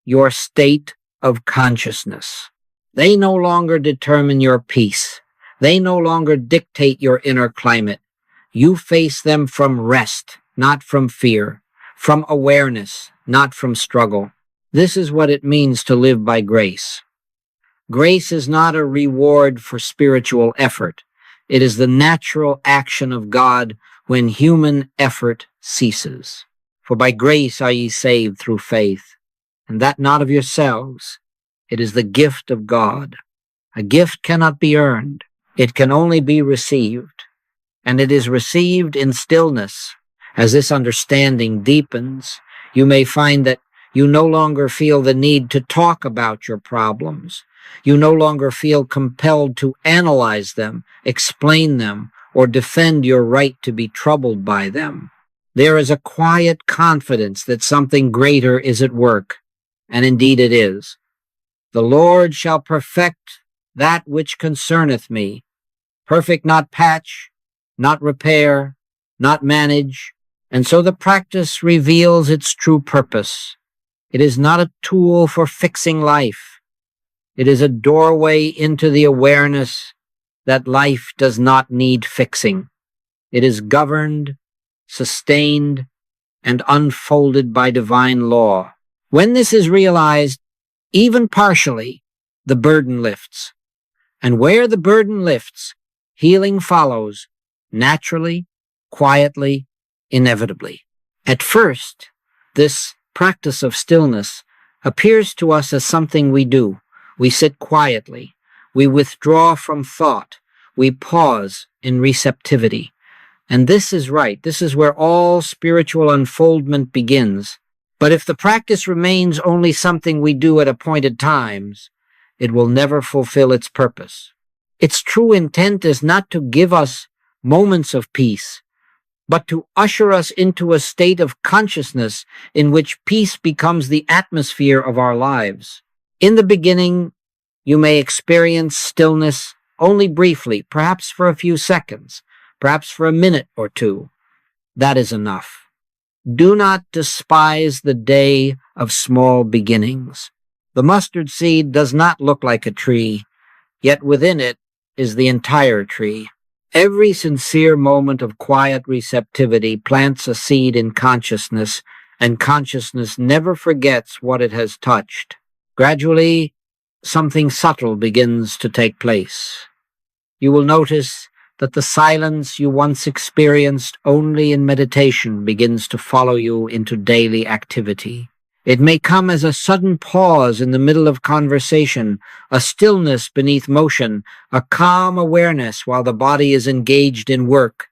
your state of consciousness. They no longer determine your peace. They no longer dictate your inner climate. You face them from rest, not from fear, from awareness, not from struggle. This is what it means to live by grace. Grace is not a reward for spiritual effort. It is the natural action of God when human effort ceases. For by grace are ye saved through faith, and that not of yourselves. It is the gift of God. A gift cannot be earned. It can only be received. And it is received in stillness. As this understanding deepens, you may find that you no longer feel the need to talk about your problems. You no longer feel compelled to analyze them, explain them, or defend your right to be troubled by them. There is a quiet confidence that something greater is at work, and indeed it is. The Lord shall perfect that which concerneth me. Perfect, not patch, not repair, not manage. And so the practice reveals its true purpose. It is not a tool for fixing life. It is a doorway into the awareness that life does not need fixing. It is governed, sustained, and unfolded by divine law. When this is realized, even partially, the burden lifts. And where the burden lifts, healing follows, naturally, quietly, inevitably. At first, this practice of stillness appears to us as something we do. We sit quietly. We withdraw from thought. We pause in receptivity. And this is right. This is where all spiritual unfoldment begins. But if the practice remains only something we do at appointed times, it will never fulfill its purpose. Its true intent is not to give us moments of peace, but to usher us into a state of consciousness in which peace becomes the atmosphere of our lives. In the beginning, you may experience stillness only briefly, perhaps for a few seconds, perhaps for a minute or two. That is enough. Do not despise the day of small beginnings. The mustard seed does not look like a tree, yet within it is the entire tree. Every sincere moment of quiet receptivity plants a seed in consciousness, and consciousness never forgets what it has touched. Gradually, something subtle begins to take place. You will notice that the silence you once experienced only in meditation begins to follow you into daily activity. It may come as a sudden pause in the middle of conversation, a stillness beneath motion, a calm awareness while the body is engaged in work.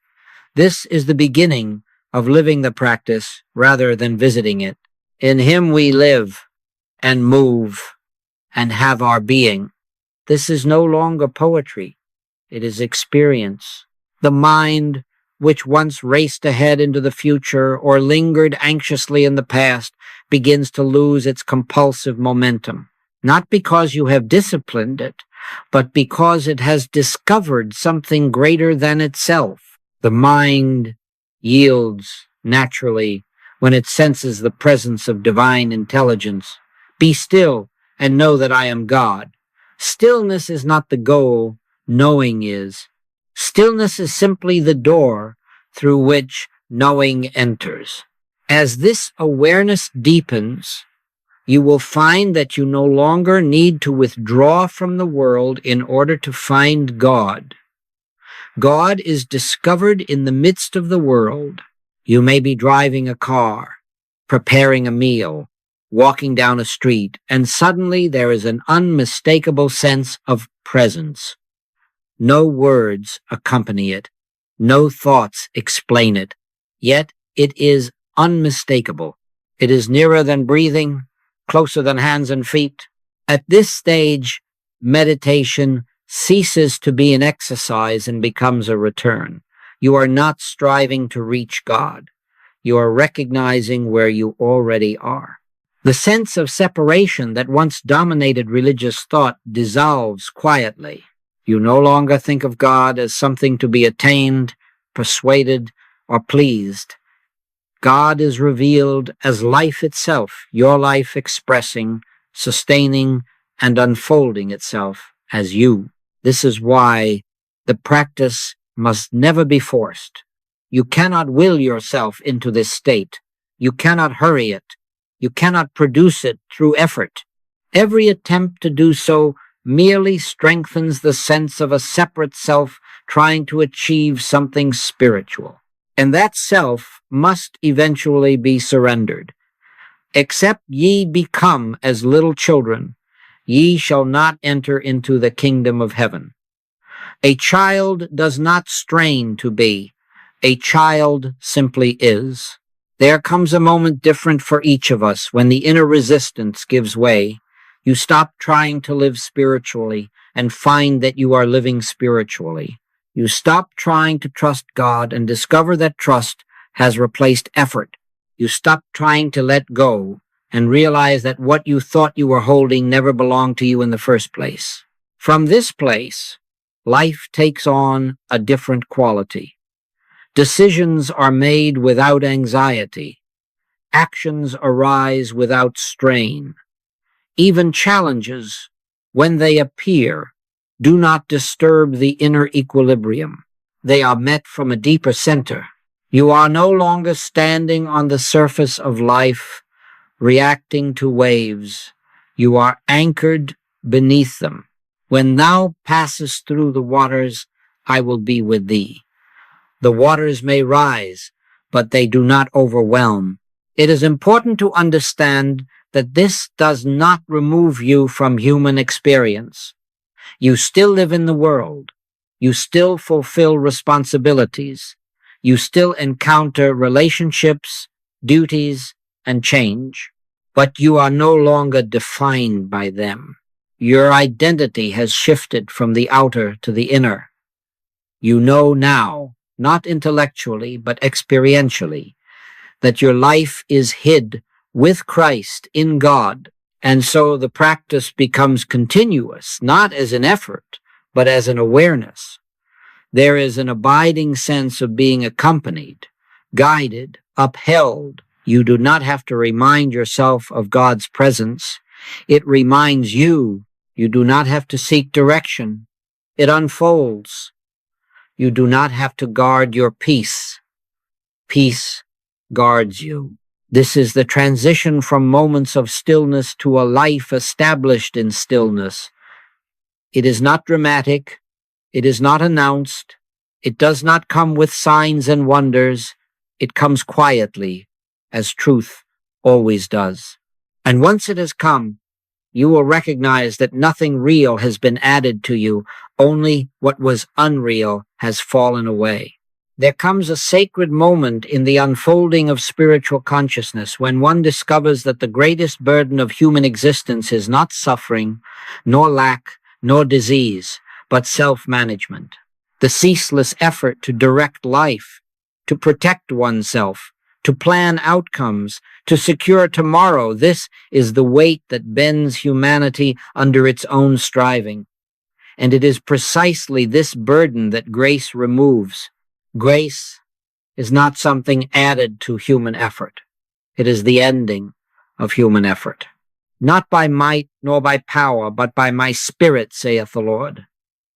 This is the beginning of living the practice rather than visiting it. In Him we live and move and have our being. This is no longer poetry. It is experience. The mind, which once raced ahead into the future or lingered anxiously in the past, begins to lose its compulsive momentum. Not because you have disciplined it, but because it has discovered something greater than itself. The mind yields naturally when it senses the presence of divine intelligence. Be still and know that I am God. Stillness is not the goal. Knowing is. Stillness is simply the door through which knowing enters. As this awareness deepens, you will find that you no longer need to withdraw from the world in order to find God. God is discovered in the midst of the world. You may be driving a car, preparing a meal, walking down a street, and suddenly there is an unmistakable sense of presence. No words accompany it. No thoughts explain it. Yet it is unmistakable. It is nearer than breathing, closer than hands and feet. At this stage, meditation ceases to be an exercise and becomes a return. You are not striving to reach God. You are recognizing where you already are. The sense of separation that once dominated religious thought dissolves quietly. You no longer think of God as something to be attained, persuaded, or pleased. God is revealed as life itself, your life expressing, sustaining, and unfolding itself as you. This is why the practice must never be forced. You cannot will yourself into this state. You cannot hurry it. You cannot produce it through effort. Every attempt to do so merely strengthens the sense of a separate self trying to achieve something spiritual. And that self must eventually be surrendered. Except ye become as little children, ye shall not enter into the kingdom of heaven. A child does not strain to be. A child simply is. There comes a moment different for each of us when the inner resistance gives way. You stop trying to live spiritually and find that you are living spiritually. You stop trying to trust God and discover that trust has replaced effort. You stop trying to let go and realize that what you thought you were holding never belonged to you in the first place. From this place, life takes on a different quality. Decisions are made without anxiety. Actions arise without strain. Even challenges, when they appear, do not disturb the inner equilibrium. They are met from a deeper center. You are no longer standing on the surface of life, reacting to waves. You are anchored beneath them. When thou passest through the waters, I will be with thee. The waters may rise, but they do not overwhelm. It is important to understand that this does not remove you from human experience. You still live in the world. You still fulfill responsibilities. You still encounter relationships, duties, and change. But you are no longer defined by them. Your identity has shifted from the outer to the inner. You know now, not intellectually, but experientially, that your life is hid with Christ in God. And so the practice becomes continuous, not as an effort, but as an awareness. There is an abiding sense of being accompanied, guided, upheld. You do not have to remind yourself of God's presence. It reminds you. You do not have to seek direction. It unfolds. You do not have to guard your peace. Peace guards you. This is the transition from moments of stillness to a life established in stillness. It is not dramatic. It is not announced. It does not come with signs and wonders. It comes quietly, as truth always does. And once it has come, you will recognize that nothing real has been added to you. Only what was unreal has fallen away. There comes a sacred moment in the unfolding of spiritual consciousness when one discovers that the greatest burden of human existence is not suffering, nor lack, nor disease, but self-management. The ceaseless effort to direct life, to protect oneself, to plan outcomes, to secure tomorrow. This is the weight that bends humanity under its own striving. And it is precisely this burden that grace removes. Grace is not something added to human effort. It is the ending of human effort. Not by might nor by power, but by my spirit, saith the Lord.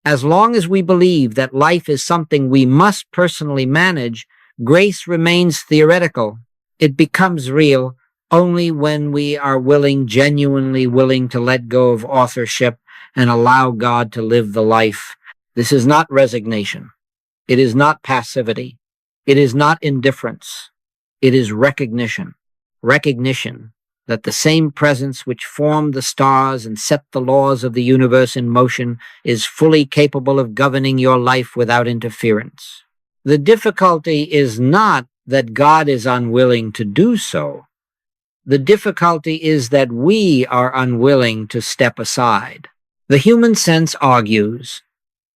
As long as we believe that life is something we must personally manage, grace remains theoretical. It becomes real only when we are genuinely willing to let go of authorship and allow God to live the life. This is not resignation. It is not passivity. It is not indifference. It is recognition. Recognition that the same presence which formed the stars and set the laws of the universe in motion is fully capable of governing your life without interference. The difficulty is not that God is unwilling to do so. The difficulty is that we are unwilling to step aside. The human sense argues,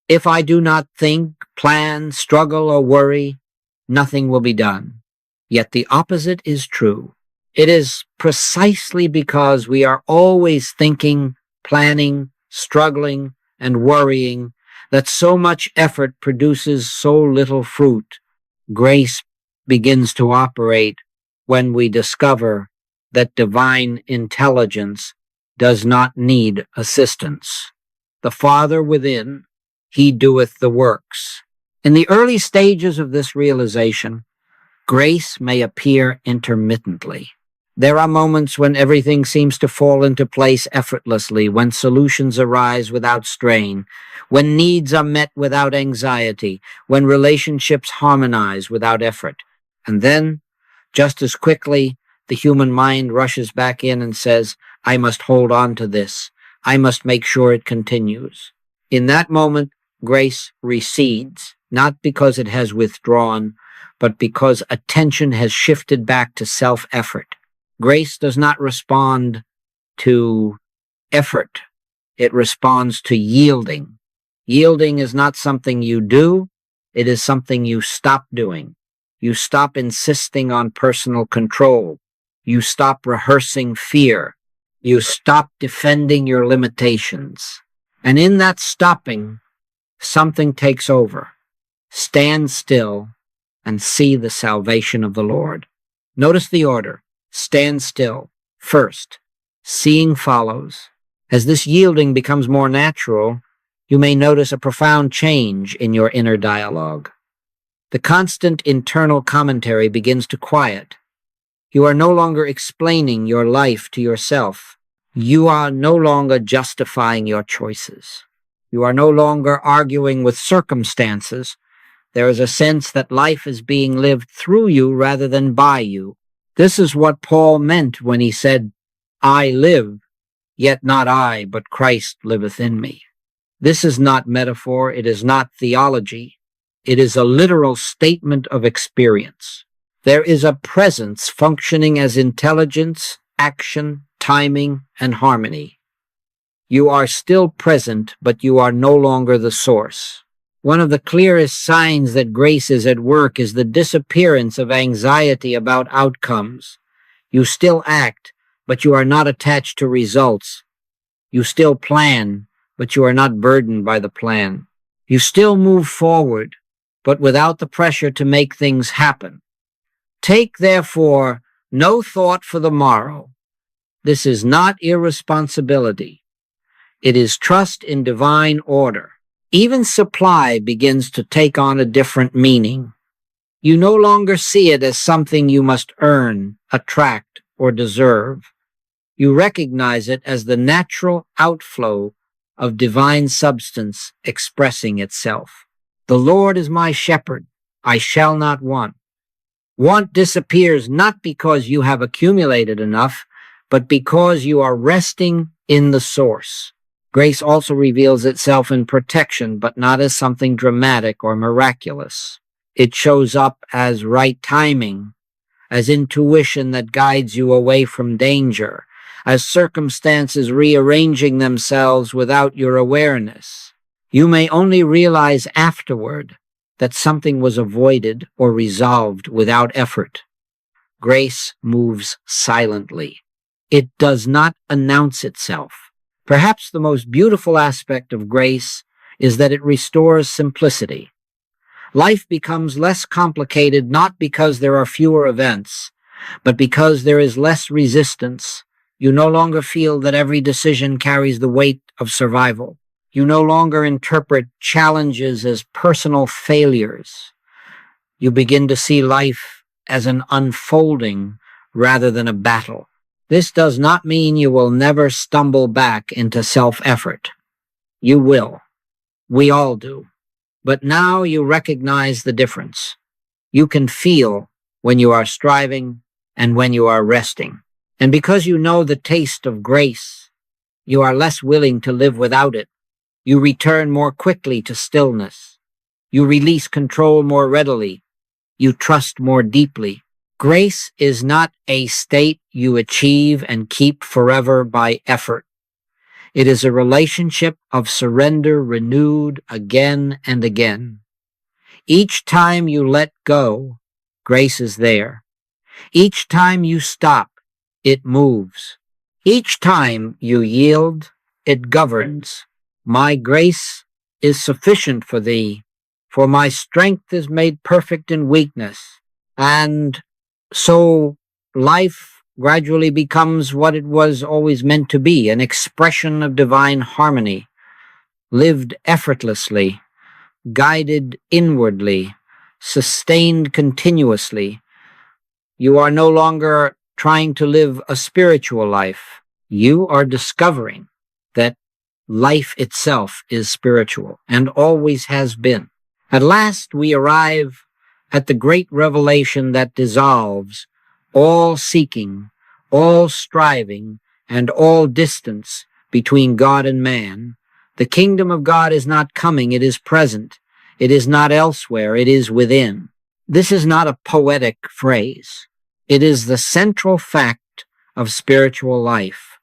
if I do not think, plan, struggle, or worry, nothing will be done. Yet the opposite is true. It is precisely because we are always thinking, planning, struggling, and worrying that so much effort produces so little fruit. Grace begins to operate when we discover that divine intelligence does not need assistance. The Father within, he doeth the works. In the early stages of this realization, grace may appear intermittently. There are moments when everything seems to fall into place effortlessly, when solutions arise without strain, when needs are met without anxiety, when relationships harmonize without effort. And then, just as quickly, the human mind rushes back in and says, I must hold on to this. I must make sure it continues. In that moment, grace recedes, not because it has withdrawn, but because attention has shifted back to self-effort. Grace does not respond to effort. It responds to yielding. Yielding is not something you do. It is something you stop doing. You stop insisting on personal control. You stop rehearsing fear. You stop defending your limitations. And in that stopping, something takes over. Stand still and see the salvation of the Lord. Notice the order. Stand still first. Seeing follows. As this yielding becomes more natural, you may notice a profound change in your inner dialogue. The constant internal commentary begins to quiet. You are no longer explaining your life to yourself. You are no longer justifying your choices. You are no longer arguing with circumstances. There is a sense that life is being lived through you rather than by you. This is what Paul meant when he said, I live, yet not I, but Christ liveth in me. This is not metaphor. It is not theology. It is a literal statement of experience. There is a presence functioning as intelligence, action, timing, and harmony. You are still present, but you are no longer the source. One of the clearest signs that grace is at work is the disappearance of anxiety about outcomes. You still act, but you are not attached to results. You still plan, but you are not burdened by the plan. You still move forward, but without the pressure to make things happen. Take, therefore, no thought for the morrow. This is not irresponsibility. It is trust in divine order. Even supply begins to take on a different meaning. You no longer see it as something you must earn, attract, or deserve. You recognize it as the natural outflow of divine substance expressing itself. The Lord is my shepherd. I shall not want. Want disappears not because you have accumulated enough, but because you are resting in the source. Grace also reveals itself in protection, but not as something dramatic or miraculous. It shows up as right timing, as intuition that guides you away from danger, as circumstances rearranging themselves without your awareness. You may only realize afterward that something was avoided or resolved without effort. Grace moves silently. It does not announce itself. Perhaps the most beautiful aspect of grace is that it restores simplicity. Life becomes less complicated not because there are fewer events, but because there is less resistance. You no longer feel that every decision carries the weight of survival. You no longer interpret challenges as personal failures. You begin to see life as an unfolding rather than a battle. This does not mean you will never stumble back into self-effort. You will. We all do. But now you recognize the difference. You can feel when you are striving and when you are resting. And because you know the taste of grace, you are less willing to live without it. You return more quickly to stillness. You release control more readily. You trust more deeply. Grace is not a state you achieve and keep forever by effort. It is a relationship of surrender renewed again and again. Each time you let go, grace is there. Each time you stop, it moves. Each time you yield, it governs. My grace is sufficient for thee, for my strength is made perfect in weakness. And so life gradually becomes what it was always meant to be, an expression of divine harmony, lived effortlessly, guided inwardly, sustained continuously. You are no longer trying to live a spiritual life. You are discovering that life itself is spiritual and always has been. At last we arrive at the great revelation that dissolves all seeking, all striving, and all distance between God and man. The kingdom of God is not coming, it is present. It is not elsewhere, it is within. This is not a poetic phrase. It is the central fact of spiritual life.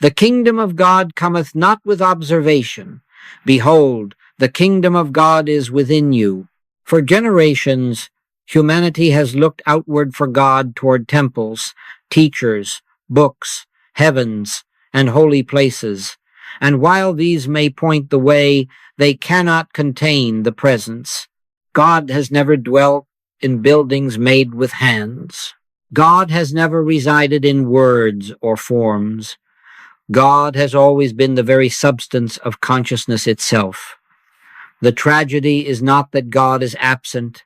The kingdom of God cometh not with observation. Behold, the kingdom of God is within you. For generations, humanity has looked outward for God toward temples, teachers, books, heavens, and holy places. And while these may point the way, they cannot contain the presence. God has never dwelt in buildings made with hands. God has never resided in words or forms. God has always been the very substance of consciousness itself. The tragedy is not that God is absent,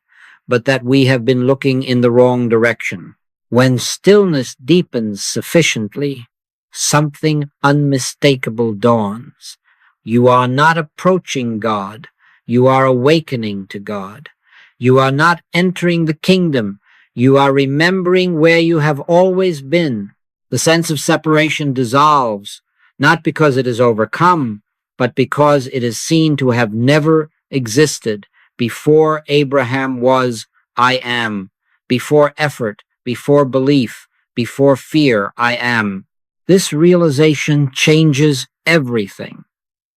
but that we have been looking in the wrong direction. When stillness deepens sufficiently, something unmistakable dawns. You are not approaching God. You are awakening to God. You are not entering the kingdom. You are remembering where you have always been. The sense of separation dissolves, not because it is overcome, but because it is seen to have never existed. Before Abraham was, I am. Before effort, before belief, before fear, I am. This realization changes everything,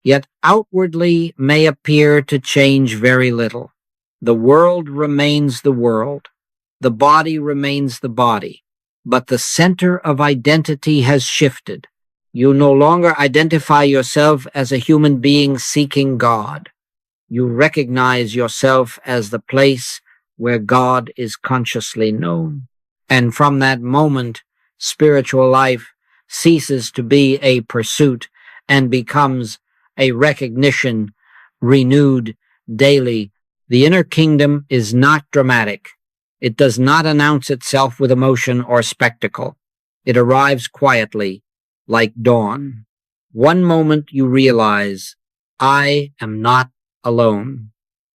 yet outwardly may appear to change very little. The world remains the world. The body remains the body. But the center of identity has shifted. You no longer identify yourself as a human being seeking God. You recognize yourself as the place where God is consciously known. And from that moment, spiritual life ceases to be a pursuit and becomes a recognition renewed daily. The inner kingdom is not dramatic. It does not announce itself with emotion or spectacle. It arrives quietly, like dawn. One moment you realize, I am not alone.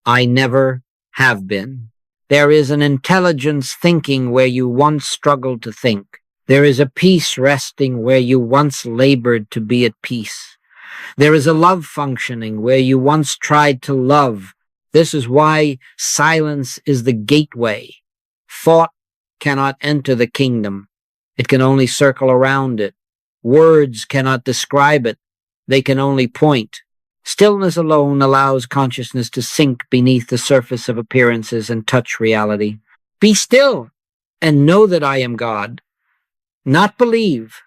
I never have been. There is an intelligence thinking where you once struggled to think. There is a peace resting where you once labored to be at peace. There is a love functioning where you once tried to love. This is why silence is the gateway. Thought cannot enter the kingdom. It can only circle around it. Words cannot describe it. They can only point. Stillness alone allows consciousness to sink beneath the surface of appearances and touch reality. Be still and know that I am God. Not believe,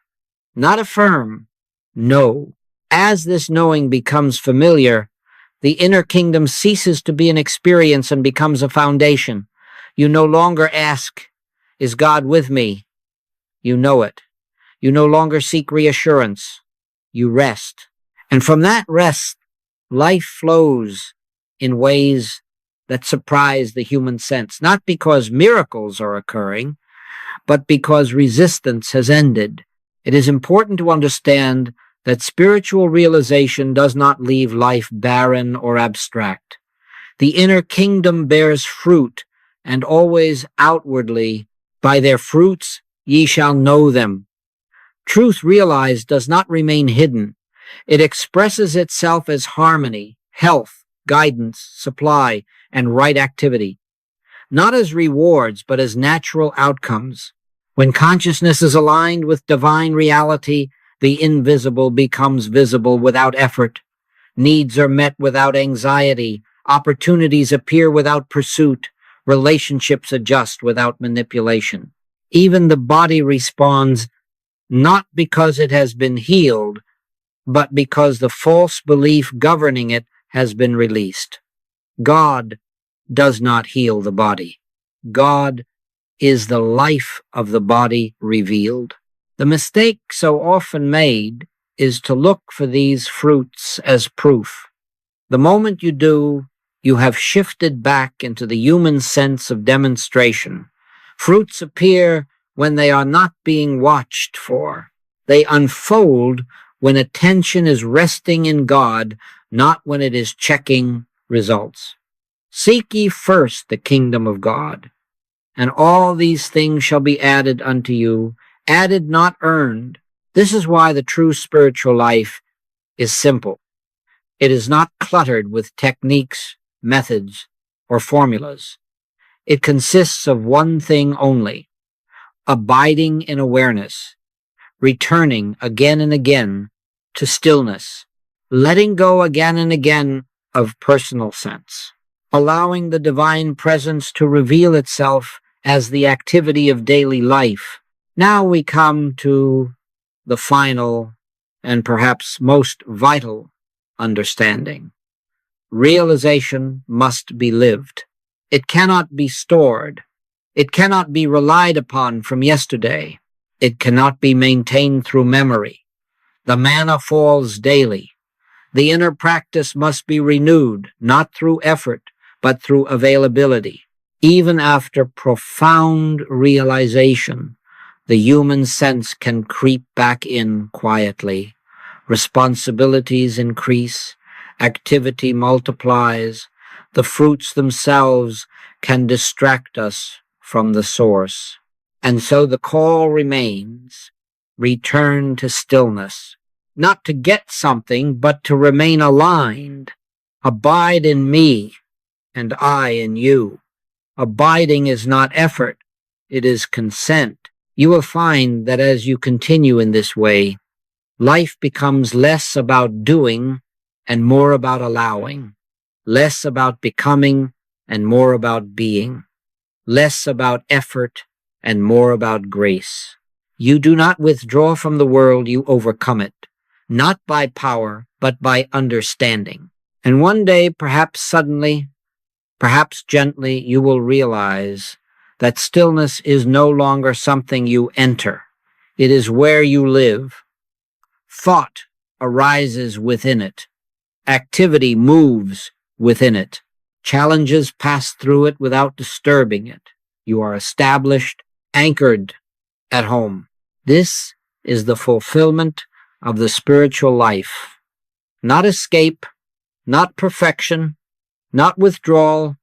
not affirm, know. As this knowing becomes familiar, the inner kingdom ceases to be an experience and becomes a foundation. You no longer ask, is God with me? You know it. You no longer seek reassurance. You rest. And from that rest, life flows in ways that surprise the human sense, not because miracles are occurring, but because resistance has ended. It is important to understand that spiritual realization does not leave life barren or abstract. The inner kingdom bears fruit, and always outwardly, by their fruits ye shall know them. Truth realized does not remain hidden. It expresses itself as harmony, health, guidance, supply, and right activity. Not as rewards, but as natural outcomes. When consciousness is aligned with divine reality, The invisible becomes visible without effort. Needs are met without anxiety. Opportunities appear without pursuit. Relationships adjust without manipulation. Even the body responds not because it has been healed, but because the false belief governing it has been released. God does not heal the body. God is the life of the body revealed. The mistake so often made is to look for these fruits as proof. The moment you do, you have shifted back into the human sense of demonstration. Fruits appear when they are not being watched for. They unfold when attention is resting in God, not when it is checking results. Seek ye first the kingdom of God, and all these things shall be added unto you, added, not earned. This is why the true spiritual life is simple. It is not cluttered with techniques, methods, or formulas. It consists of one thing only: abiding in awareness, returning again and again to stillness, letting go again and again of personal sense, allowing the divine presence to reveal itself as the activity of daily life. Now we come to the final and perhaps most vital understanding. Realization must be lived. It cannot be stored. It cannot be relied upon from yesterday. It cannot be maintained through memory. The manna falls daily. The inner practice must be renewed, not through effort, but through availability. Even after profound realization, the human sense can creep back in quietly. Responsibilities increase, activity multiplies, the fruits themselves can distract us from the source. And so the call remains: return to stillness, not to get something, but to remain aligned. Abide in me, and I in you. Abiding is not effort, it is consent. You will find that as you continue in this way, life becomes less about doing and more about allowing, less about becoming and more about being, less about effort and more about grace. You do not withdraw from the world, you overcome it, not by power, but by understanding. And one day, perhaps suddenly, perhaps gently, you will realize that stillness is no longer something you enter. It is where you live. Thought arises within it. Activity moves within it. Challenges pass through it without disturbing it. You are established, anchored at home. This is the fulfillment of the spiritual life. Not escape, not perfection, not withdrawal,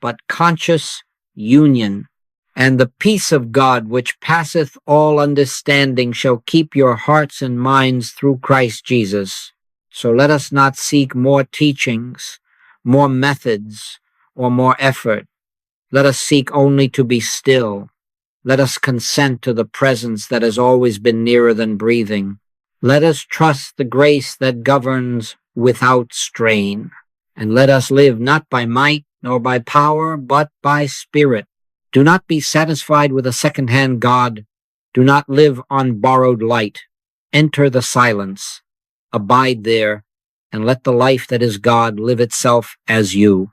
but conscious union. And the peace of God, which passeth all understanding, shall keep your hearts and minds through Christ Jesus. So let us not seek more teachings, more methods, or more effort. Let us seek only to be still. Let us consent to the presence that has always been nearer than breathing. Let us trust the grace that governs without strain. And let us live not by might nor by power, but by spirit. Do not be satisfied with a second-hand God. Do not live on borrowed light. Enter the silence. Abide there, and let the life that is God live itself as you.